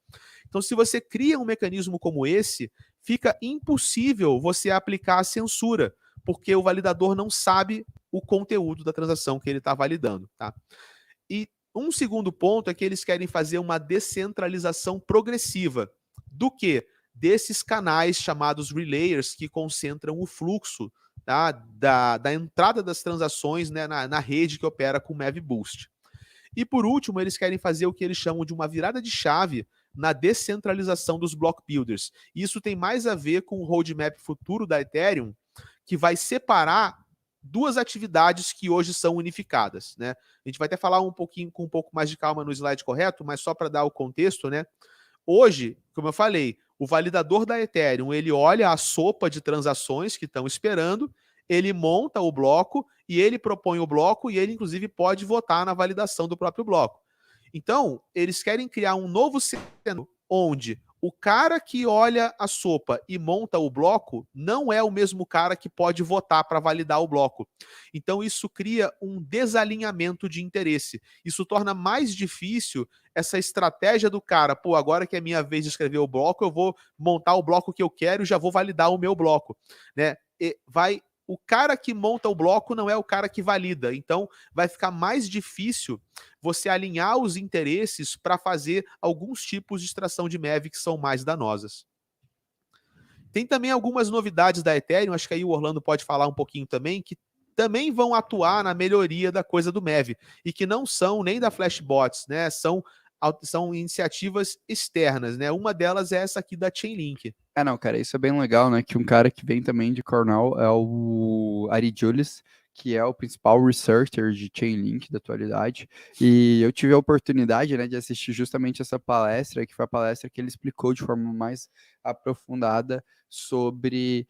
B: Então, se você cria um mecanismo como esse, fica impossível você aplicar a censura, porque o validador não sabe o conteúdo da transação que ele está validando. Tá? E um segundo ponto é que eles querem fazer uma descentralização progressiva. Do quê? Desses canais chamados relayers que concentram o fluxo, tá, da entrada das transações, né, na rede que opera com o Mav Boost. E por último, eles querem fazer o que eles chamam de uma virada de chave na descentralização dos block builders. Isso tem mais a ver com o roadmap futuro da Ethereum, que vai separar duas atividades que hoje são unificadas, né? A gente vai até falar um pouquinho com um pouco mais de calma no slide correto, mas só para dar o contexto, né? Hoje, como eu falei, o validador da Ethereum, ele olha a sopa de transações que estão esperando, ele monta o bloco e ele propõe o bloco e ele, inclusive, pode votar na validação do próprio bloco. Então, eles querem criar um novo cenário onde o cara que olha a sopa e monta o bloco não é o mesmo cara que pode votar para validar o bloco. Então isso cria um desalinhamento de interesse. Isso torna mais difícil essa estratégia do cara, pô, agora que é minha vez de escrever o bloco, eu vou montar o bloco que eu quero e já vou validar o meu bloco, né? O cara que monta o bloco não é o cara que valida. Então, vai ficar mais difícil você alinhar os interesses para fazer alguns tipos de extração de MEV que são mais danosas. Tem também algumas novidades da Ethereum, acho que aí o Orlando pode falar um pouquinho também, que também vão atuar na melhoria da coisa do MEV e que não são nem da Flashbots, né? São iniciativas externas, né? Uma delas é essa aqui da Chainlink.
A: Não, cara, isso é bem legal, né? Que um cara que vem também de Cornell é o Ari Julius, que é o principal researcher de Chainlink da atualidade. E eu tive a oportunidade, né, de assistir justamente essa palestra, que foi a palestra que ele explicou de forma mais aprofundada sobre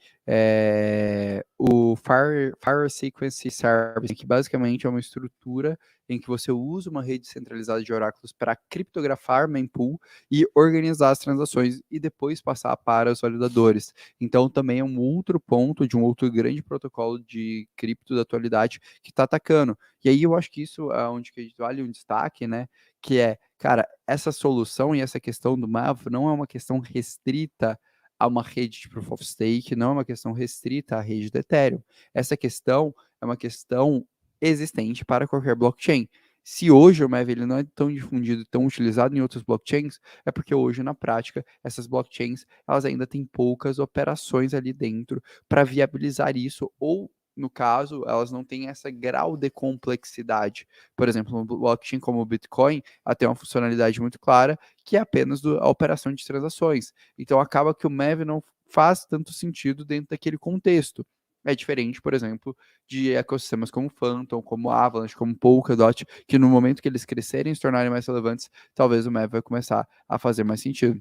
A: o Fire Sequence Service, que basicamente é uma estrutura em que você usa uma rede centralizada de oráculos para criptografar mempool e organizar as transações e depois passar para os validadores. Então, também é um outro ponto de um outro grande protocolo de cripto da atualidade que está atacando. E aí eu acho que isso é onde que vale um destaque, né? Que é, cara, essa solução e essa questão do MAV não é uma questão restrita a uma rede de Proof of Stake, não é uma questão restrita à rede do Ethereum. Essa questão é uma questão existente para qualquer blockchain. Se hoje o MEV ele não é tão difundido, tão utilizado em outros blockchains, é porque hoje, na prática, essas blockchains elas ainda têm poucas operações ali dentro para viabilizar isso, ou, no caso, elas não têm esse grau de complexidade. Por exemplo, um blockchain como o Bitcoin, ela tem uma funcionalidade muito clara, que é apenas a operação de transações. Então, acaba que o MEV não faz tanto sentido dentro daquele contexto. É diferente, por exemplo, de ecossistemas como Phantom, como Avalanche, como Polkadot, que no momento que eles crescerem e se tornarem mais relevantes, talvez o MEV vai começar a fazer mais sentido.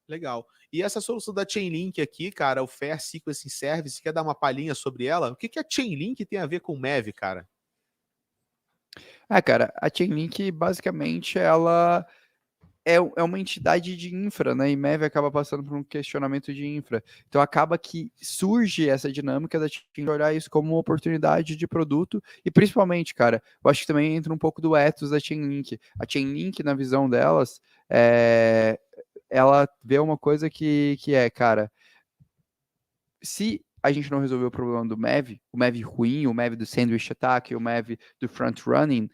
B: Legal. E essa solução da Chainlink aqui, cara, o Fair Sequencing Service, quer dar uma palhinha sobre ela? O que a Chainlink tem a ver com o MEV, cara?
A: Cara, a Chainlink, basicamente, ela é uma entidade de infra, né? E MEV acaba passando por um questionamento de infra. Então acaba que surge essa dinâmica da gente olhar isso como uma oportunidade de produto e principalmente, cara, eu acho que também entra um pouco do ethos da Chainlink. A Chainlink, na visão delas, ela vê uma coisa que é, cara, se a gente não resolver o problema do MEV, o MEV ruim, o MEV do sandwich attack, o MEV do front running,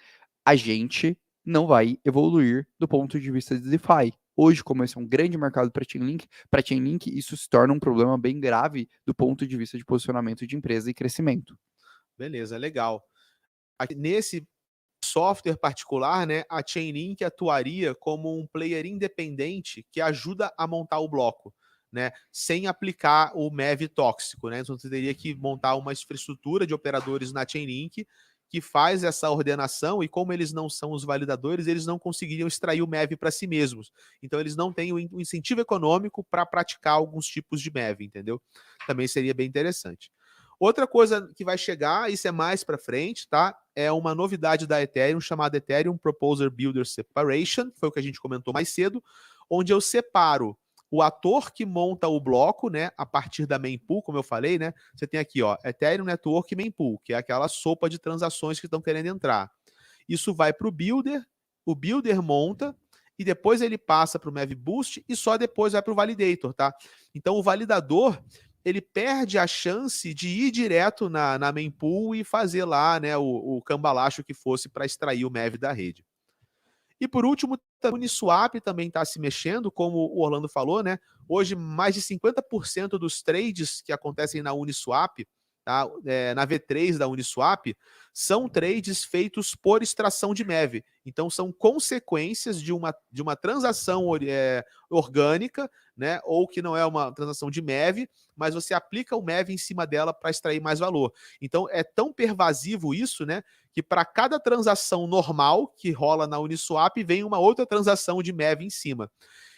A: a gente não vai evoluir do ponto de vista de DeFi. Hoje, como esse é um grande mercado para Chainlink, isso se torna um problema bem grave do ponto de vista de posicionamento de empresa e crescimento.
B: Beleza, legal. Nesse software particular, né, a Chainlink atuaria como um player independente que ajuda a montar o bloco, né, sem aplicar o MEV tóxico, né? Então você teria que montar uma infraestrutura de operadores na Chainlink que faz essa ordenação e como eles não são os validadores, eles não conseguiriam extrair o MEV para si mesmos. Então eles não têm o incentivo econômico para praticar alguns tipos de MEV, entendeu? Também seria bem interessante. Outra coisa que vai chegar, isso é mais para frente, tá? É uma novidade da Ethereum chamada Ethereum Proposer Builder Separation, foi o que a gente comentou mais cedo, onde eu separo o ator que monta o bloco, né, a partir da mempool, como eu falei, né? Você tem aqui, ó, Ethereum Network Mempool, que é aquela sopa de transações que estão querendo entrar. Isso vai para o builder monta e depois ele passa para o MEV Boost e só depois vai para o validator, tá? Então o validador ele perde a chance de ir direto na mempool e fazer lá, né, o cambalacho que fosse para extrair o MEV da rede. E por último, a Uniswap também está se mexendo, como o Orlando falou, né? Hoje, mais de 50% dos trades que acontecem na Uniswap, tá? Na V3 da Uniswap, são trades feitos por extração de MEV. Então, são consequências de uma transação orgânica, né? Ou que não é uma transação de MEV, mas você aplica o MEV em cima dela para extrair mais valor. Então, é tão pervasivo isso, né? Que para cada transação normal que rola na Uniswap, vem uma outra transação de MEV em cima.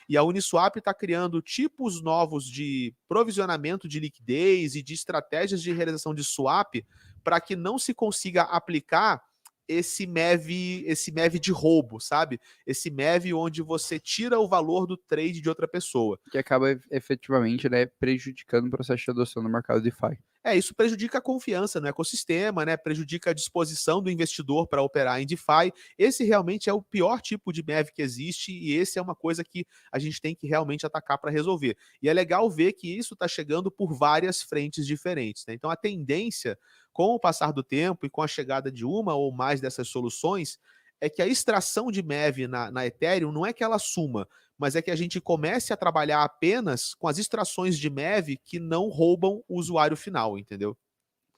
B: E a Uniswap está criando tipos novos de provisionamento de liquidez e de estratégias de realização de swap para que não se consiga aplicar esse MEV de roubo, sabe? Esse MEV onde você tira o valor do trade de outra pessoa.
A: Que acaba efetivamente, né, prejudicando o processo de adoção no mercado DeFi.
B: Isso prejudica a confiança no ecossistema, né? Prejudica a disposição do investidor para operar em DeFi. Esse realmente é o pior tipo de MEV que existe e esse é uma coisa que a gente tem que realmente atacar para resolver. E é legal ver que isso está chegando por várias frentes diferentes, né? Então a tendência, com o passar do tempo e com a chegada de uma ou mais dessas soluções, é que a extração de MEV na Ethereum não é que ela suma, mas é que a gente comece a trabalhar apenas com as extrações de MEV que não roubam o usuário final, entendeu?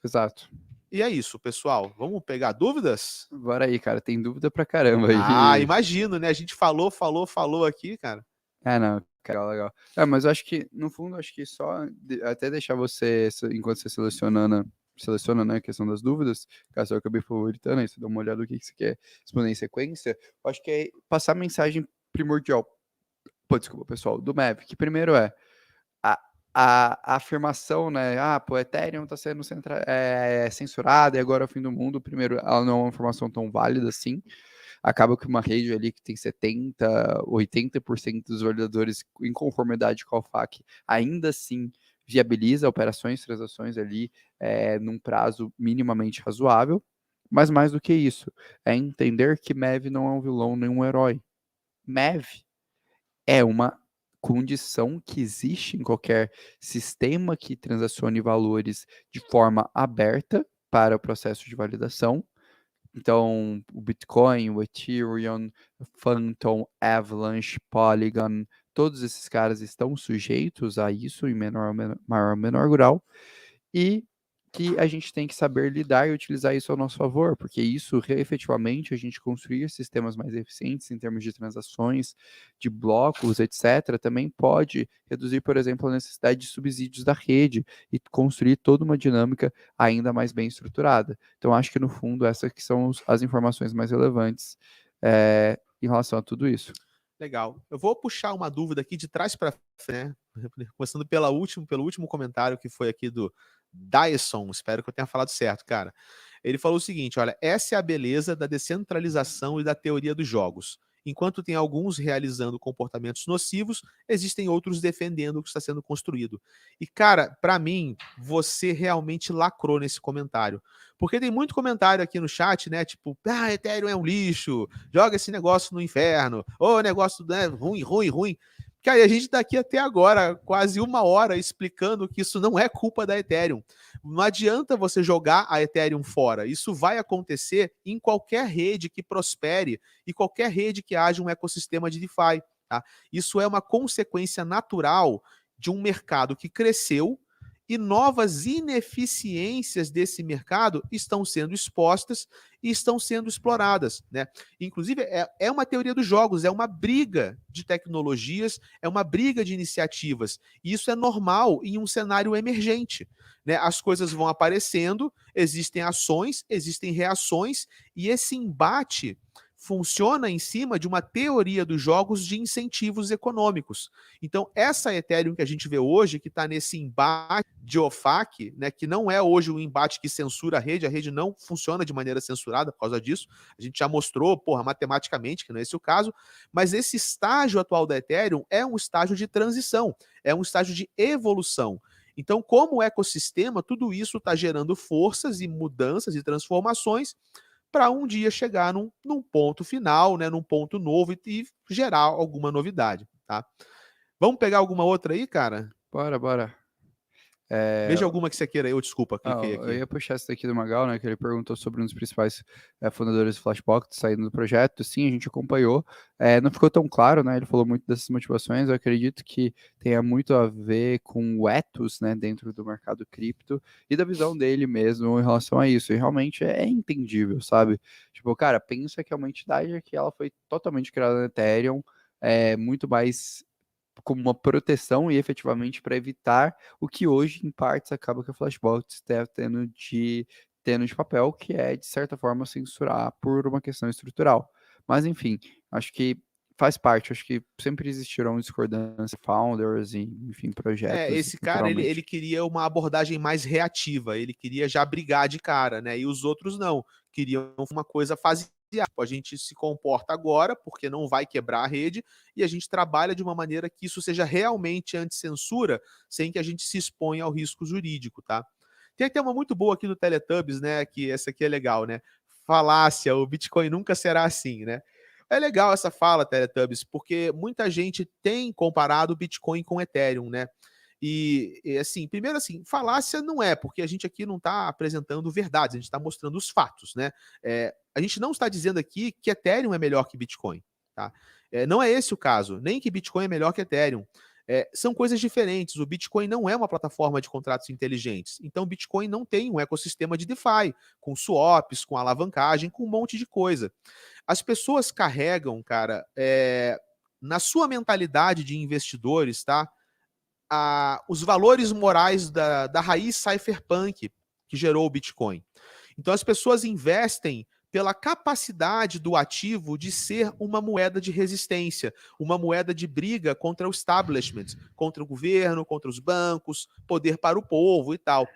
A: Exato.
B: E é isso, pessoal. Vamos pegar dúvidas?
A: Bora aí, cara, tem dúvida pra caramba
B: Ah,
A: aí.
B: imagino, né? A gente falou aqui, cara.
A: Não, legal, legal. Mas eu acho que, no fundo, acho que só até deixar você, enquanto você seleciona, né, a questão das dúvidas, caso eu acabei favoritando, aí você dá uma olhada no que você quer responder em sequência, eu acho que é passar a mensagem primordial, desculpa, pessoal, do MEV, que primeiro é a, a afirmação, né, pô, Ethereum está sendo censurado e agora é o fim do mundo, primeiro, ela não é uma informação tão válida assim, acaba que uma rede ali que tem 70, 80% dos validadores em conformidade com a FAQ, ainda assim viabiliza operações, transações ali num prazo minimamente razoável, mas mais do que isso, é entender que MEV não é um vilão nem um herói. MEV é uma condição que existe em qualquer sistema que transacione valores de forma aberta para o processo de validação. Então, o Bitcoin, o Ethereum, o Phantom, Avalanche, Polygon, todos esses caras estão sujeitos a isso em maior ou menor grau, e que a gente tem que saber lidar e utilizar isso ao nosso favor, porque isso, efetivamente, a gente construir sistemas mais eficientes em termos de transações, de blocos, etc., também pode reduzir, por exemplo, a necessidade de subsídios da rede e construir toda uma dinâmica ainda mais bem estruturada. Então, acho que, no fundo, essas que são as informações mais relevantes em relação a tudo isso.
B: Legal. Eu vou puxar uma dúvida aqui de trás para frente, né? Começando pelo último comentário que foi aqui do Dyson, espero que eu tenha falado certo, cara. Ele falou o seguinte: olha, essa é a beleza da descentralização e da teoria dos jogos. Enquanto tem alguns realizando comportamentos nocivos, existem outros defendendo o que está sendo construído. E, cara, para mim, você realmente lacrou nesse comentário. Porque tem muito comentário aqui no chat, né? Tipo, Ethereum é um lixo, joga esse negócio no inferno, ou negócio, né, ruim, ruim, ruim. Cara, e a gente tá aqui até agora, quase uma hora, explicando que isso não é culpa da Ethereum. Não adianta você jogar a Ethereum fora. Isso vai acontecer em qualquer rede que prospere e qualquer rede que haja um ecossistema de DeFi. Tá? Isso é uma consequência natural de um mercado que cresceu e novas ineficiências desse mercado estão sendo expostas e estão sendo exploradas, né? Inclusive, é uma teoria dos jogos, é uma briga de tecnologias, é uma briga de iniciativas. E isso é normal em um cenário emergente, né? As coisas vão aparecendo, existem ações, existem reações, e esse embate funciona em cima de uma teoria dos jogos de incentivos econômicos. Então, essa Ethereum que a gente vê hoje, que está nesse embate de OFAC, né, que não é hoje o embate que censura a rede não funciona de maneira censurada por causa disso, a gente já mostrou, matematicamente, que não é esse o caso, mas esse estágio atual da Ethereum é um estágio de transição, é um estágio de evolução. Então, como ecossistema, tudo isso está gerando forças e mudanças e transformações para um dia chegar num ponto final, né, num ponto novo e gerar alguma novidade, tá? Vamos pegar alguma outra aí, cara?
A: Bora.
B: Veja alguma que você queira. Eu, desculpa, cliquei
A: Eu
B: aqui.
A: ia puxar essa daqui do Magal, né? Que ele perguntou sobre um dos principais fundadores do Flashbox saindo do projeto. Sim, a gente acompanhou. Não ficou tão claro, né? Ele falou muito dessas motivações. Eu acredito que tenha muito a ver com o ethos, né? Dentro do mercado cripto e da visão dele mesmo em relação a isso. E realmente é entendível, sabe? Tipo, cara, pensa que é uma entidade que ela foi totalmente criada na Ethereum, muito mais como uma proteção e efetivamente para evitar o que hoje, em partes, acaba que a Flashbox está tendo de papel, que é, de certa forma, censurar por uma questão estrutural. Mas, enfim, acho que faz parte, acho que sempre existirão discordâncias, founders, e, enfim, projetos,
B: Esse cara, ele
A: naturalmente.
B: queria uma abordagem mais reativa, ele queria já brigar de cara, né? E os outros não, queriam uma coisa faseada. Tipo, a gente se comporta agora, porque não vai quebrar a rede, e a gente trabalha de uma maneira que isso seja realmente anti-censura, sem que a gente se exponha ao risco jurídico, tá? Tem até uma muito boa aqui do Teletubbies, né? Que essa aqui é legal, né? Falácia, o Bitcoin nunca será assim, né? É legal essa fala, Teletubbies, porque muita gente tem comparado o Bitcoin com o Ethereum, né? E assim, primeiro assim, falácia não é, porque a gente aqui não está apresentando verdades, a gente está mostrando os fatos, né? A gente não está dizendo aqui que Ethereum é melhor que Bitcoin, tá? Não é esse o caso, nem que Bitcoin é melhor que Ethereum. São coisas diferentes. O Bitcoin não é uma plataforma de contratos inteligentes. Então, o Bitcoin não tem um ecossistema de DeFi, com swaps, com alavancagem, com um monte de coisa. As pessoas carregam, cara, na sua mentalidade de investidores, tá? Os valores morais da raiz cypherpunk que gerou o Bitcoin. Então as pessoas investem pela capacidade do ativo de ser uma moeda de resistência, uma moeda de briga contra o establishment, contra o governo, contra os bancos, poder para o povo e tal.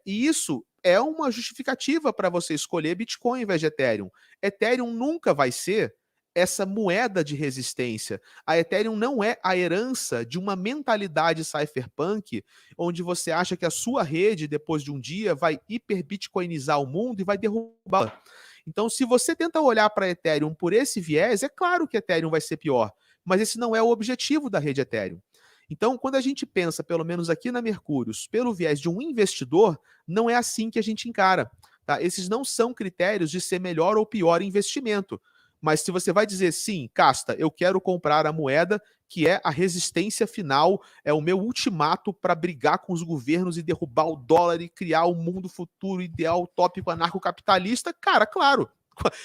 B: E isso é uma justificativa para você escolher Bitcoin em vez de Ethereum. Ethereum nunca vai ser essa moeda de resistência. A Ethereum não é a herança de uma mentalidade cypherpunk, onde você acha que a sua rede, depois de um dia, vai hiperbitcoinizar o mundo e vai derrubá-la. Então, se você tenta olhar para a Ethereum por esse viés, é claro que Ethereum vai ser pior, mas esse não é o objetivo da rede Ethereum. Então, quando a gente pensa, pelo menos aqui na Mercúrios, pelo viés de um investidor, não é assim que a gente encara. Tá? Esses não são critérios de ser melhor ou pior investimento. Mas se você vai dizer sim, Casta, eu quero comprar a moeda que é a resistência final, é o meu ultimato para brigar com os governos e derrubar o dólar e criar um mundo futuro ideal, utópico, anarcocapitalista, cara, claro,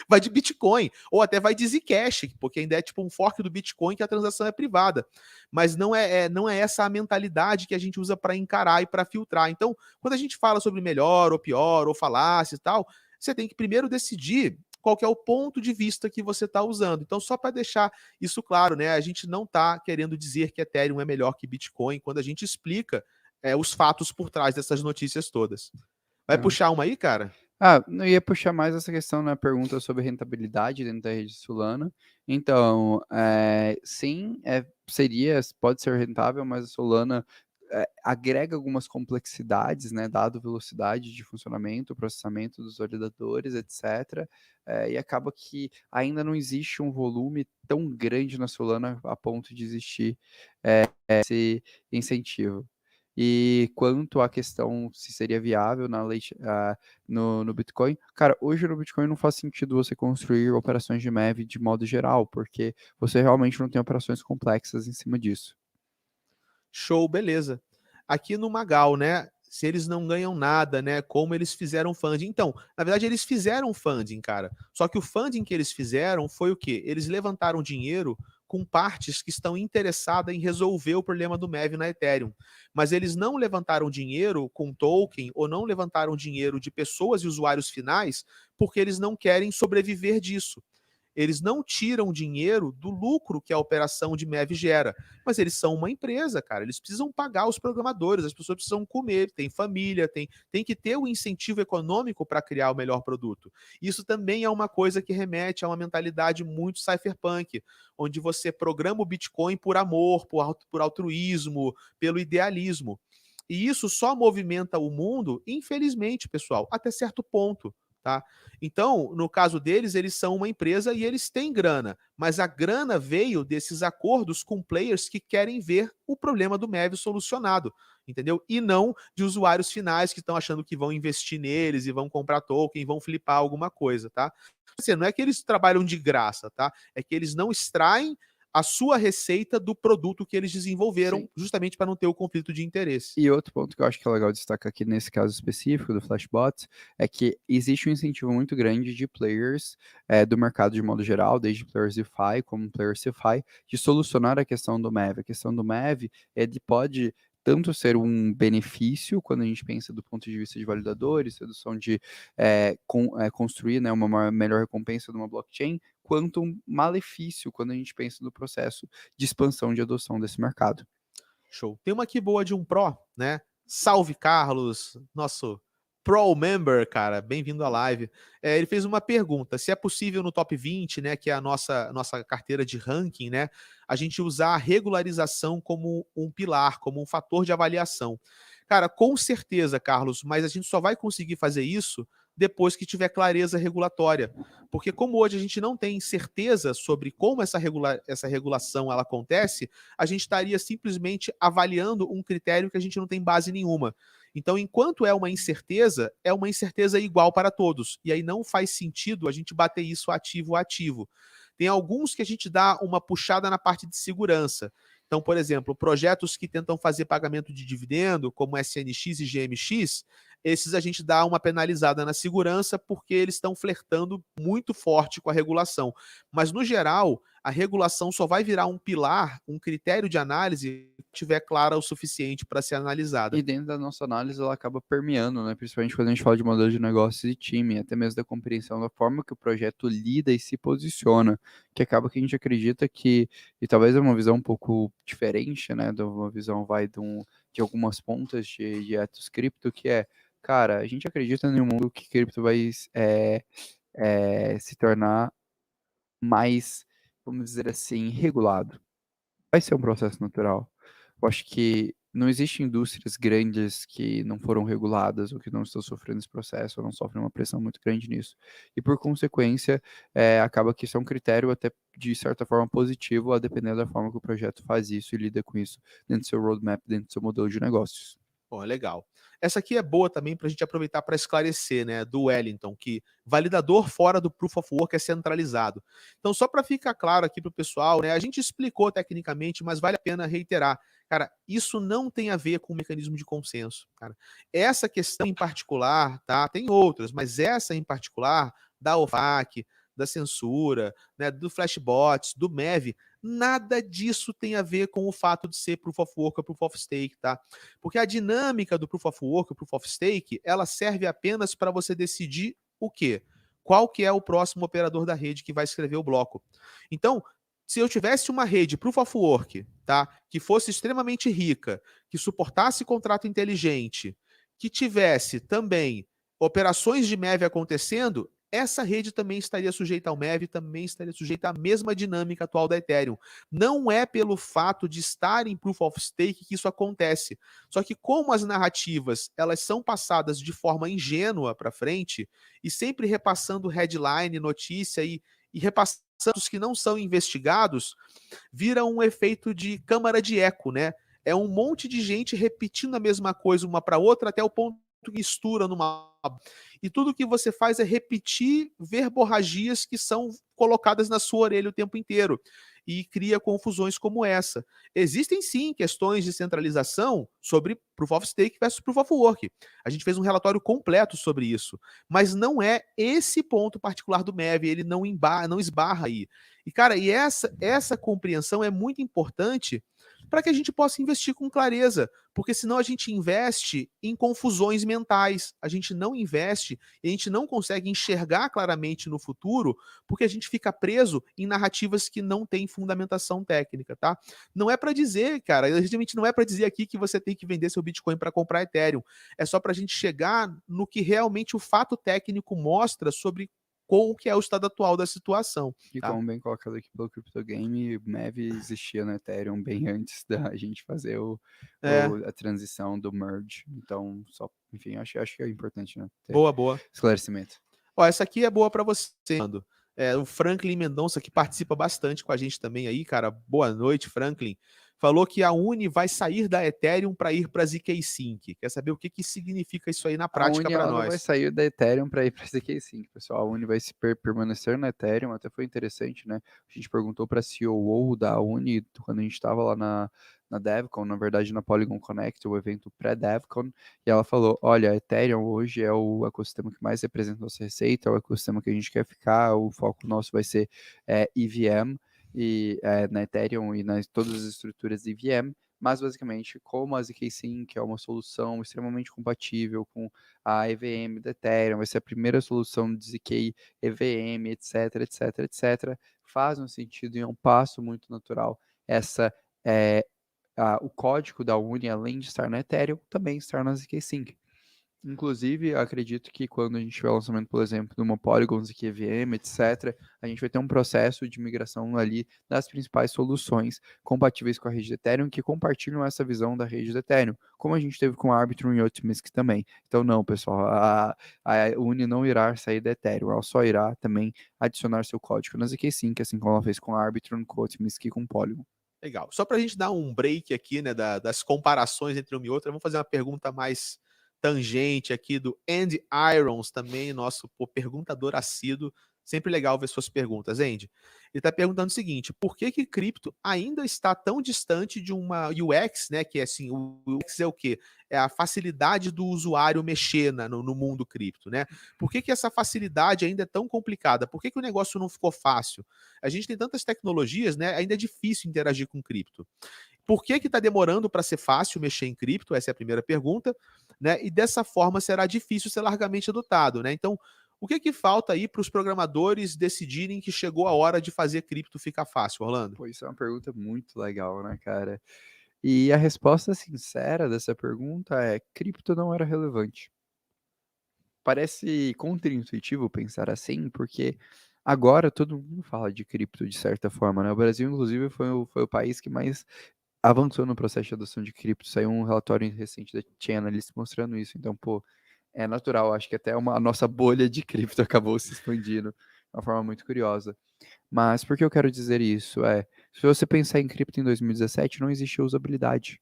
B: vai de Bitcoin, ou até vai de Zcash, porque ainda é tipo um fork do Bitcoin que a transação é privada. Mas não é essa a mentalidade que a gente usa para encarar e para filtrar. Então, quando a gente fala sobre melhor ou pior, ou falácia e tal, você tem que primeiro decidir qual que é o ponto de vista que você está usando. Então, só para deixar isso claro, né? A gente não está querendo dizer que Ethereum é melhor que Bitcoin quando a gente explica os fatos por trás dessas notícias todas. Vai
A: É.
B: puxar uma aí, cara?
A: Não ia puxar mais essa questão na pergunta sobre rentabilidade dentro da rede Solana. Então, sim, pode ser rentável, mas a Solana agrega algumas complexidades, né, dado velocidade de funcionamento, processamento dos validadores, etc. E acaba que ainda não existe um volume tão grande na Solana a ponto de existir esse incentivo. E quanto à questão se seria viável no Bitcoin, cara, hoje no Bitcoin não faz sentido você construir operações de MEV de modo geral, porque você realmente não tem operações complexas em cima disso.
B: Show, beleza. Aqui no Magal, né? Se eles não ganham nada, né? Como eles fizeram funding. Então, na verdade, eles fizeram funding, cara. Só que o funding que eles fizeram foi o quê? Eles levantaram dinheiro com partes que estão interessadas em resolver o problema do MEV na Ethereum. Mas eles não levantaram dinheiro com token ou não levantaram dinheiro de pessoas e usuários finais porque eles não querem sobreviver disso. Eles não tiram dinheiro do lucro que a operação de MEV gera. Mas eles são uma empresa, cara. Eles precisam pagar os programadores, as pessoas precisam comer, tem família, tem que ter o incentivo econômico para criar o melhor produto. Isso também é uma coisa que remete a uma mentalidade muito cypherpunk, onde você programa o Bitcoin por amor, por altruísmo, pelo idealismo. E isso só movimenta o mundo, infelizmente, pessoal, até certo ponto. Tá? Então, no caso deles, eles são uma empresa e eles têm grana, mas a grana veio desses acordos com players que querem ver o problema do MEV solucionado, entendeu? E não de usuários finais que estão achando que vão investir neles e vão comprar token, vão flipar alguma coisa, tá? Assim, não é que eles trabalham de graça, tá? É que eles não extraem a sua receita do produto que eles desenvolveram,
A: Sim.
B: justamente para não ter o conflito de interesse.
A: E outro ponto que eu acho que é legal destacar aqui nesse caso específico do Flashbot é que existe um incentivo muito grande de players do mercado de modo geral, desde players DeFi como players CeFi, de solucionar a questão do MEV. A questão do MEV, ele pode tanto ser um benefício, quando a gente pensa do ponto de vista de validadores, redução de construir, né, uma melhor recompensa de uma blockchain, quanto um malefício quando a gente pensa no processo de expansão de adoção desse mercado.
B: Show. Tem uma aqui boa de um Pro, né? Salve, Carlos, nosso Pro Member, cara, bem-vindo à live. Ele fez uma pergunta: se é possível no top 20, né, que é a nossa carteira de ranking, né, a gente usar a regularização como um pilar, como um fator de avaliação. Cara, com certeza, Carlos, mas a gente só vai conseguir fazer isso depois que tiver clareza regulatória. Porque como hoje a gente não tem certeza sobre como essa regulação ela acontece, a gente estaria simplesmente avaliando um critério que a gente não tem base nenhuma. Então, enquanto é uma incerteza igual para todos. E aí não faz sentido a gente bater isso ativo a ativo. Tem alguns que a gente dá uma puxada na parte de segurança. Então, por exemplo, projetos que tentam fazer pagamento de dividendo, como SNX e GMX, esses a gente dá uma penalizada na segurança porque eles estão flertando muito forte com a regulação. Mas, no geral, a regulação só vai virar um pilar, um critério de análise, que tiver clara o suficiente para ser analisada.
A: E dentro da nossa análise, ela acaba permeando, né? Principalmente quando a gente fala de modelo de negócio e time, até mesmo da compreensão da forma que o projeto lida e se posiciona, que acaba que a gente acredita que, e talvez é uma visão um pouco diferente, né? De uma visão de algumas pontas de ethos cripto, que é, cara, a gente acredita em um mundo que cripto vai se tornar mais, vamos dizer assim, regulado. Vai ser um processo natural. Eu acho que não existem indústrias grandes que não foram reguladas ou que não estão sofrendo esse processo ou não sofrem uma pressão muito grande nisso. E por consequência, acaba que isso é um critério até de certa forma positivo, a depender da forma que o projeto faz isso e lida com isso dentro do seu roadmap, dentro do seu modelo de negócios.
B: Ó, legal. Essa aqui é boa também para a gente aproveitar para esclarecer, né, do Wellington, que validador fora do Proof of Work é centralizado. Então, só para ficar claro aqui para o pessoal, né, a gente explicou tecnicamente, mas vale a pena reiterar. Cara, isso não tem a ver com o mecanismo de consenso, cara. Essa questão em particular, tá? Tem outras, mas essa em particular, da OFAC, da censura, né, do Flashbots, do MEV, nada disso tem a ver com o fato de ser Proof of Work ou Proof of Stake, tá? Porque a dinâmica do Proof of Work, o Proof of Stake, ela serve apenas para você decidir o quê? Qual que é o próximo operador da rede que vai escrever o bloco. Então, se eu tivesse uma rede Proof of Work, tá, que fosse extremamente rica, que suportasse contrato inteligente, que tivesse também operações de MEV acontecendo, essa rede também estaria sujeita ao MEV, também estaria sujeita à mesma dinâmica atual da Ethereum. Não é pelo fato de estar em Proof of Stake que isso acontece. Só que como as narrativas elas são passadas de forma ingênua para frente e sempre repassando headline, notícia e repassando os que não são investigados, vira um efeito de câmara de eco, né? É um monte de gente repetindo a mesma coisa uma para outra até o ponto que mistura numa. E tudo que você faz é repetir verborragias que são colocadas na sua orelha o tempo inteiro e cria confusões como essa. Existem sim questões de centralização sobre Proof of Stake versus Proof of Work. A gente fez um relatório completo sobre isso, mas não é esse ponto particular do MEV, ele não esbarra aí. E cara, essa compreensão é muito importante para que a gente possa investir com clareza, porque senão a gente investe em confusões mentais, a gente não investe e a gente não consegue enxergar claramente no futuro, porque a gente fica preso em narrativas que não têm fundamentação técnica, tá? Não é para dizer, cara, a gente não é para dizer aqui que você tem que vender seu Bitcoin para comprar Ethereum, é só para a gente chegar no que realmente o fato técnico mostra sobre qual que é o estado atual da situação.
A: E
B: Tá?
A: como bem colocado aqui pelo CryptoGame, o MEV existia no Ethereum bem antes da gente fazer
B: É,
A: a transição do merge. Então, só, enfim, acho que é importante, né, ter
B: boa, boa.
A: esclarecimento.
B: Ó, essa aqui é boa para você, Mando. O Franklin Mendonça, que participa bastante com a gente também aí, cara. Boa noite, Franklin. Falou que a Uni vai sair da Ethereum para ir para ZK Sync. Quer saber o que, que significa isso aí na
A: A
B: prática
A: Uni
B: para
A: ela não vai
B: nós?
A: sair da Ethereum para ir para ZK5, pessoal. A Uni vai se permanecer na Ethereum, até foi interessante, né? A gente perguntou para a COO da Uni quando a gente estava lá na DevCon, na verdade na Polygon Connect, o evento pré-DevCon, e ela falou: olha, a Ethereum hoje é o ecossistema que mais representa nossa receita, é o ecossistema que a gente quer ficar, o foco nosso vai ser EVM, e na Ethereum e nas todas as estruturas EVM, Mas, basicamente, como a ZK Sync é uma solução extremamente compatível com a EVM da Ethereum, vai ser a primeira solução de ZK EVM, etc, etc, etc, faz um sentido e é um passo muito natural essa o código da Uni, além de estar na Ethereum, também estar na ZK Sync. Inclusive, acredito que quando a gente tiver o lançamento, por exemplo, de uma Polygon, ZK EVM, etc., a gente vai ter um processo de migração ali das principais soluções compatíveis com a rede do Ethereum que compartilham essa visão da rede do Ethereum, como a gente teve com a Arbitrum e Optimism também. Então, não, pessoal, a Uni não irá sair da Ethereum, ela só irá também adicionar seu código na ZK Sync, assim como ela fez com a Arbitrum, com a Optimism e com o Polygon.
B: Legal. Só para a gente dar um break aqui, né, das comparações entre uma e outra, vamos fazer uma pergunta mais tangente aqui do Andy Irons, também nosso perguntador assíduo. Sempre legal ver suas perguntas, Andy. Ele está perguntando o seguinte: por que cripto ainda está tão distante de uma UX, né? Que é assim, o UX é o quê? É a facilidade do usuário mexer no mundo cripto, né? Por que essa facilidade ainda é tão complicada? Por que o negócio não ficou fácil? A gente tem tantas tecnologias, né? Ainda é difícil interagir com cripto. Por que está demorando para ser fácil mexer em cripto? Essa é a primeira pergunta, né? E dessa forma será difícil ser largamente adotado, né? Então, o que falta aí para os programadores decidirem que chegou a hora de fazer cripto ficar fácil, Orlando?
A: Pô, isso é uma pergunta muito legal, né, cara? E a resposta sincera dessa pergunta é: cripto não era relevante. Parece contraintuitivo pensar assim, porque agora todo mundo fala de cripto de certa forma, né? O Brasil, inclusive, foi o país que mais avançou no processo de adoção de cripto. Saiu um relatório recente da Chainalyst mostrando isso. Então, pô, é natural. Acho que até a nossa bolha de cripto acabou se expandindo de uma forma muito curiosa. Mas por que eu quero dizer isso? Se você pensar em cripto em 2017, não existia usabilidade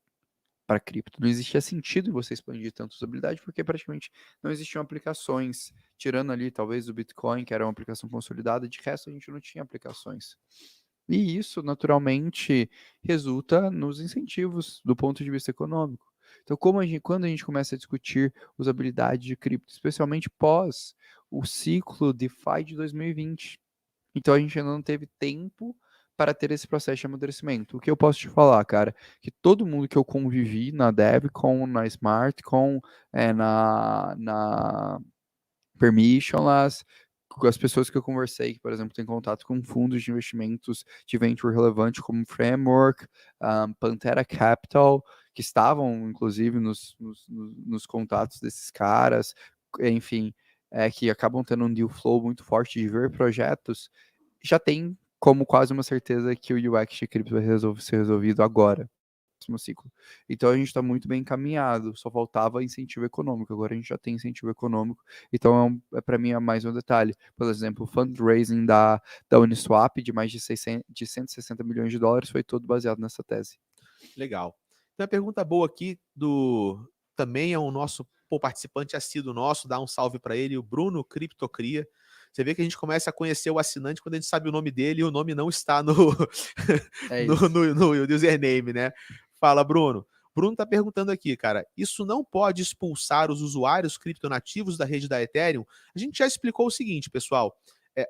A: para cripto. Não existia sentido em você expandir tanto usabilidade, porque praticamente não existiam aplicações, tirando ali talvez o Bitcoin, que era uma aplicação consolidada, de resto a gente não tinha aplicações. E isso, naturalmente, resulta nos incentivos do ponto de vista econômico. Então, quando a gente começa a discutir usabilidade de cripto, especialmente pós o ciclo DeFi de 2020, então a gente ainda não teve tempo para ter esse processo de amadurecimento. O que eu posso te falar, cara, que todo mundo que eu convivi na DevCon, na SmartCon, na Permissionless, com as pessoas que eu conversei, que, por exemplo, têm contato com fundos de investimentos de venture relevante, como Framework, Pantera Capital, que estavam, inclusive, nos contatos desses caras, enfim, que acabam tendo um deal flow muito forte de ver projetos, já tem como quase uma certeza que o UX de cripto vai ser resolvido agora, no próximo ciclo. Então a gente está muito bem encaminhado, só faltava incentivo econômico, agora a gente já tem incentivo econômico, então para mim é mais um detalhe. Por exemplo, o fundraising da Uniswap de mais de 160 milhões de dólares foi todo baseado nessa tese.
B: Legal. Tem uma pergunta boa aqui também é um nosso participante assíduo nosso, dá um salve para ele, o Bruno Criptocria. Você vê que a gente começa a conhecer o assinante quando a gente sabe o nome dele e o nome não está no username, né? Fala, Bruno. Bruno está perguntando aqui, cara, isso não pode expulsar os usuários criptonativos da rede da Ethereum? A gente já explicou o seguinte, pessoal.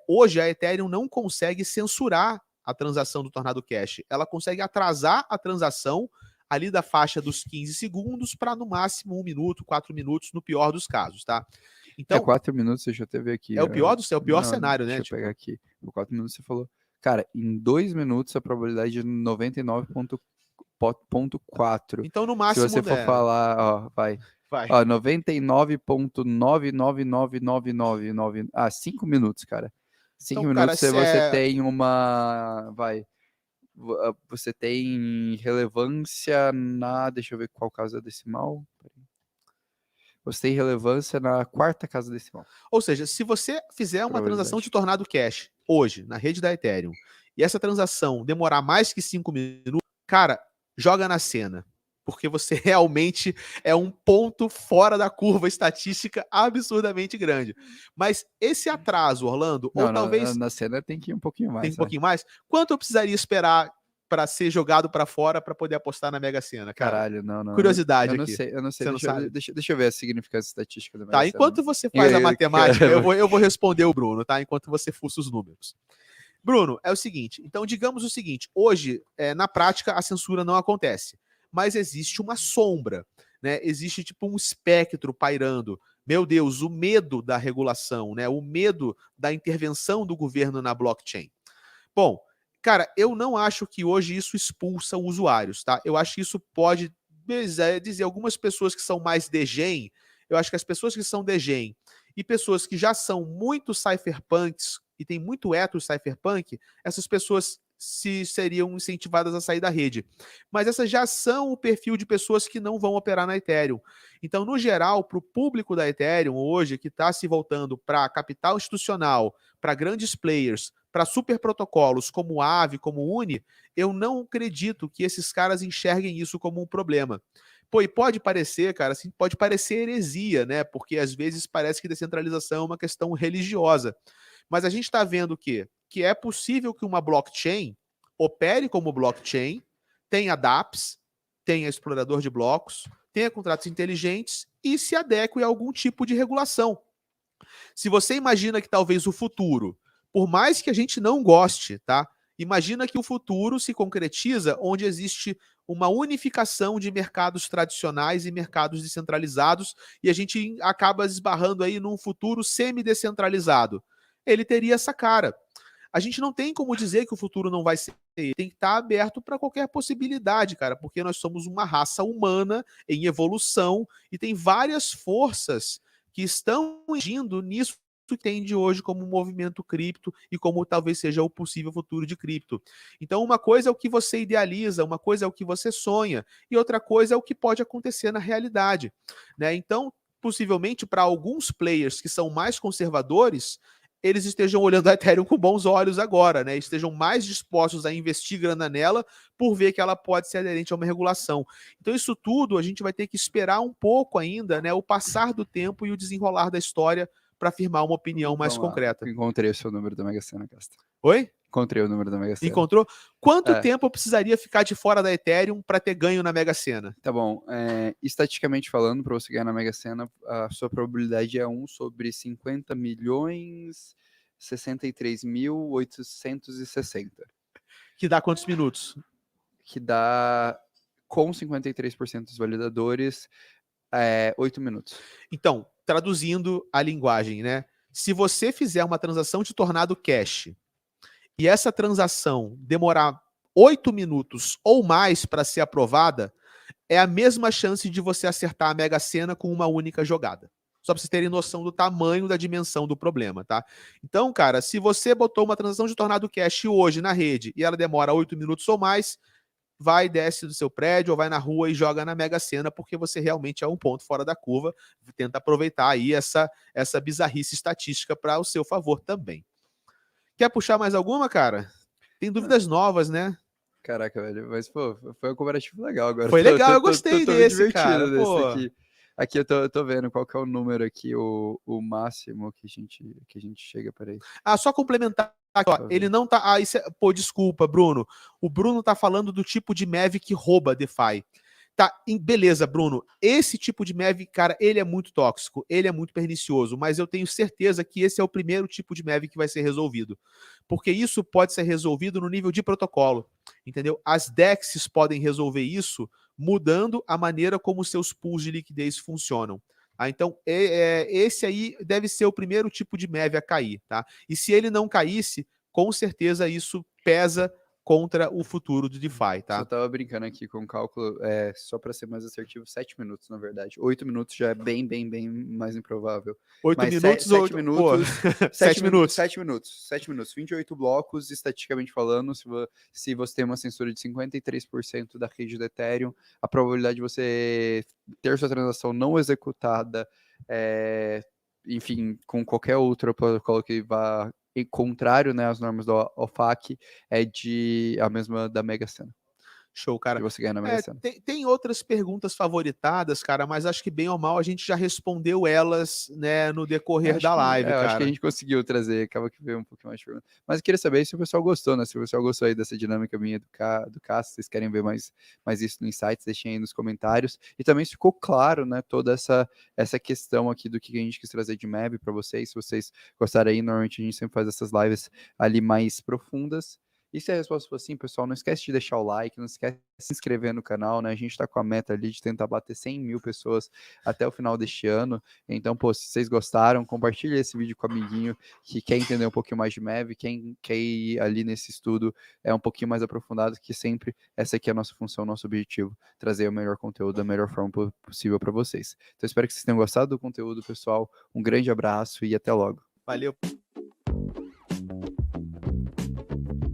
B: Hoje a Ethereum não consegue censurar a transação do Tornado Cash. Ela consegue atrasar a transação ali da faixa dos 15 segundos para no máximo 1 minuto, 4 minutos, no pior dos casos, tá?
A: Então, 4 minutos você já teve aqui.
B: É o pior cenário, né?
A: Deixa eu pegar aqui. Por 4 minutos você falou. Cara, em 2 minutos a probabilidade é 99,4.
B: Então, no máximo.
A: Se você for falar, ó, vai. Ó, 99,9999999. 5 minutos, cara. 5
B: então,
A: minutos
B: cara,
A: você tem uma. Você tem relevância na. Deixa eu ver qual casa decimal. Você tem relevância na 4ª casa decimal.
B: Ou seja, se você fizer uma transação de Tornado Cash hoje, na rede da Ethereum, e essa transação demorar mais que 5 minutos, cara, joga na cena. Porque você realmente é um ponto fora da curva estatística absurdamente grande. Mas esse atraso, Orlando,
A: não,
B: ou talvez.
A: Na cena tem que ir um pouquinho mais.
B: Tem um pouquinho mais? Quanto eu precisaria esperar para ser jogado para fora para poder apostar na Mega Sena, cara?
A: Caralho, não.
B: Curiosidade
A: aqui.
B: Eu
A: não sei. Deixa eu ver a significância estatística da Mega
B: Sena. Tá, enquanto você faz a matemática, eu vou responder o Bruno, tá? Enquanto você fuça os números. Bruno, é o seguinte, então digamos o seguinte, hoje, na prática, a censura não acontece. mas existe uma sombra, né? Existe tipo um espectro pairando. Meu Deus, o medo da regulação, né? O medo da intervenção do governo na blockchain. Bom, cara, eu não acho que hoje isso expulsa usuários, tá? Eu acho que isso pode dizer algumas pessoas que são mais degen, eu acho que as pessoas que são degen e pessoas que já são muito cypherpunks e tem muito ethos cypherpunk, essas pessoas seriam incentivadas a sair da rede. Mas essas já são o perfil de pessoas que não vão operar na Ethereum. Então, no geral, para o público da Ethereum hoje, que está se voltando para capital institucional, para grandes players, para super protocolos como o Aave, como o Uni, eu não acredito que esses caras enxerguem isso como um problema. Pô, e pode parecer, cara, assim, pode parecer heresia, né? Porque às vezes parece que descentralização é uma questão religiosa. Mas a gente está vendo que é possível que uma blockchain opere como blockchain, tenha dApps, tenha explorador de blocos, tenha contratos inteligentes e se adeque a algum tipo de regulação. Se você imagina que talvez o futuro, por mais que a gente não goste, tá? Imagina que o futuro se concretiza onde existe uma unificação de mercados tradicionais e mercados descentralizados e a gente acaba esbarrando aí num futuro semi-descentralizado. Ele teria essa cara. A gente não tem como dizer que o futuro não vai ser. Tem que estar aberto para qualquer possibilidade, cara, porque nós somos uma raça humana em evolução e tem várias forças que estão agindo nisso que tem de hoje como um movimento cripto e como talvez seja o possível futuro de cripto. Então, uma coisa é o que você idealiza, uma coisa é o que você sonha, e outra coisa é o que pode acontecer na realidade, né? Então, possivelmente, para alguns players que são mais conservadores, eles estejam olhando a Ethereum com bons olhos agora, né? Estejam mais dispostos a investir grana nela por ver que ela pode ser aderente a uma regulação. Então, isso tudo a gente vai ter que esperar um pouco ainda, né? O passar do tempo e o desenrolar da história para afirmar uma opinião mais
A: Vamos lá.
B: concreta.
A: Encontrei o seu número da Mega Sena, Casta.
B: Oi?
A: Encontrei o número da Mega Sena.
B: Encontrou? Quanto
A: É.
B: tempo eu precisaria ficar de fora da Ethereum para ter ganho na Mega Sena?
A: Tá bom. Estatisticamente falando, para você ganhar na Mega Sena, a sua probabilidade é 1 sobre 50 milhões 63.860.
B: Que dá quantos minutos?
A: Que dá, com 53% dos validadores, 8 minutos.
B: Então, traduzindo a linguagem, né? Se você fizer uma transação de Tornado Cash e essa transação demorar 8 minutos ou mais para ser aprovada, é a mesma chance de você acertar a Mega Sena com uma única jogada. Só para vocês terem noção do tamanho, da dimensão do problema, tá? Então, cara, se você botou uma transação de Tornado Cash hoje na rede e ela demora 8 minutos ou mais, vai, desce do seu prédio ou vai na rua e joga na Mega Sena, porque você realmente é um ponto fora da curva. Tenta aproveitar aí essa bizarrice estatística para o seu favor também. Quer puxar mais alguma, cara? Tem dúvidas novas, né?
A: Caraca, velho, mas pô, foi um comparativo legal agora.
B: Foi legal, eu gostei
A: tô me
B: desse,
A: divertindo
B: cara.
A: desse
B: Pô.
A: aqui. Aqui eu tô vendo qual que é o número aqui, o máximo que a gente chega, peraí.
B: Ah, só complementar aqui, ó, ele não tá... Ah, isso é... Pô, desculpa, Bruno. O Bruno tá falando do tipo de MEV que rouba DeFi. Tá, beleza, Bruno. Esse tipo de MEV, cara, ele é muito tóxico, ele é muito pernicioso, mas eu tenho certeza que esse é o primeiro tipo de MEV que vai ser resolvido. Porque isso pode ser resolvido no nível de protocolo, entendeu? As DEXs podem resolver isso mudando a maneira como seus pools de liquidez funcionam. Então, esse aí deve ser o primeiro tipo de MEV a cair, tá? E se ele não caísse, com certeza isso pesa contra o futuro do DeFi, tá?
A: Só tava brincando aqui com o cálculo, só para ser mais assertivo, 7 minutos, na verdade. 8 minutos já é bem mais improvável.
B: 8 minutos ou...
A: 7 minutos...
B: 7 minutos.
A: 7 minutos. 7 minutos. 28 blocos, estatisticamente falando, se você tem uma censura de 53% da rede do Ethereum, a probabilidade de você ter sua transação não executada, enfim, com qualquer outro protocolo que vá contrário, né, às normas do OFAC, é a mesma da Mega Sena.
B: Show, cara.
A: Que você ganha na Mega Sena.
B: Tem outras perguntas favoritadas, cara, mas acho que bem ou mal a gente já respondeu elas, né, no decorrer da live, cara.
A: Acho que a gente conseguiu trazer, acaba que veio um pouquinho mais de pergunta. Mas eu queria saber se o pessoal gostou, né? Se o pessoal gostou aí dessa dinâmica minha do Cássio, se vocês querem ver mais isso no Insights, deixem aí nos comentários. E também se ficou claro, né, toda essa questão aqui do que a gente quis trazer de MEV para vocês. Se vocês gostarem aí, normalmente a gente sempre faz essas lives ali mais profundas. E se a resposta for sim, pessoal, não esquece de deixar o like, não esquece de se inscrever no canal, né? A gente tá com a meta ali de tentar bater 100 mil pessoas até o final deste ano. Então, pô, se vocês gostaram, compartilhe esse vídeo com o amiguinho que quer entender um pouquinho mais de MEV, quem quer ir ali nesse estudo um pouquinho mais aprofundado, que sempre essa aqui é a nossa função, nosso objetivo, trazer o melhor conteúdo da melhor forma possível para vocês. Então, espero que vocês tenham gostado do conteúdo, pessoal. Um grande abraço e até logo.
B: Valeu.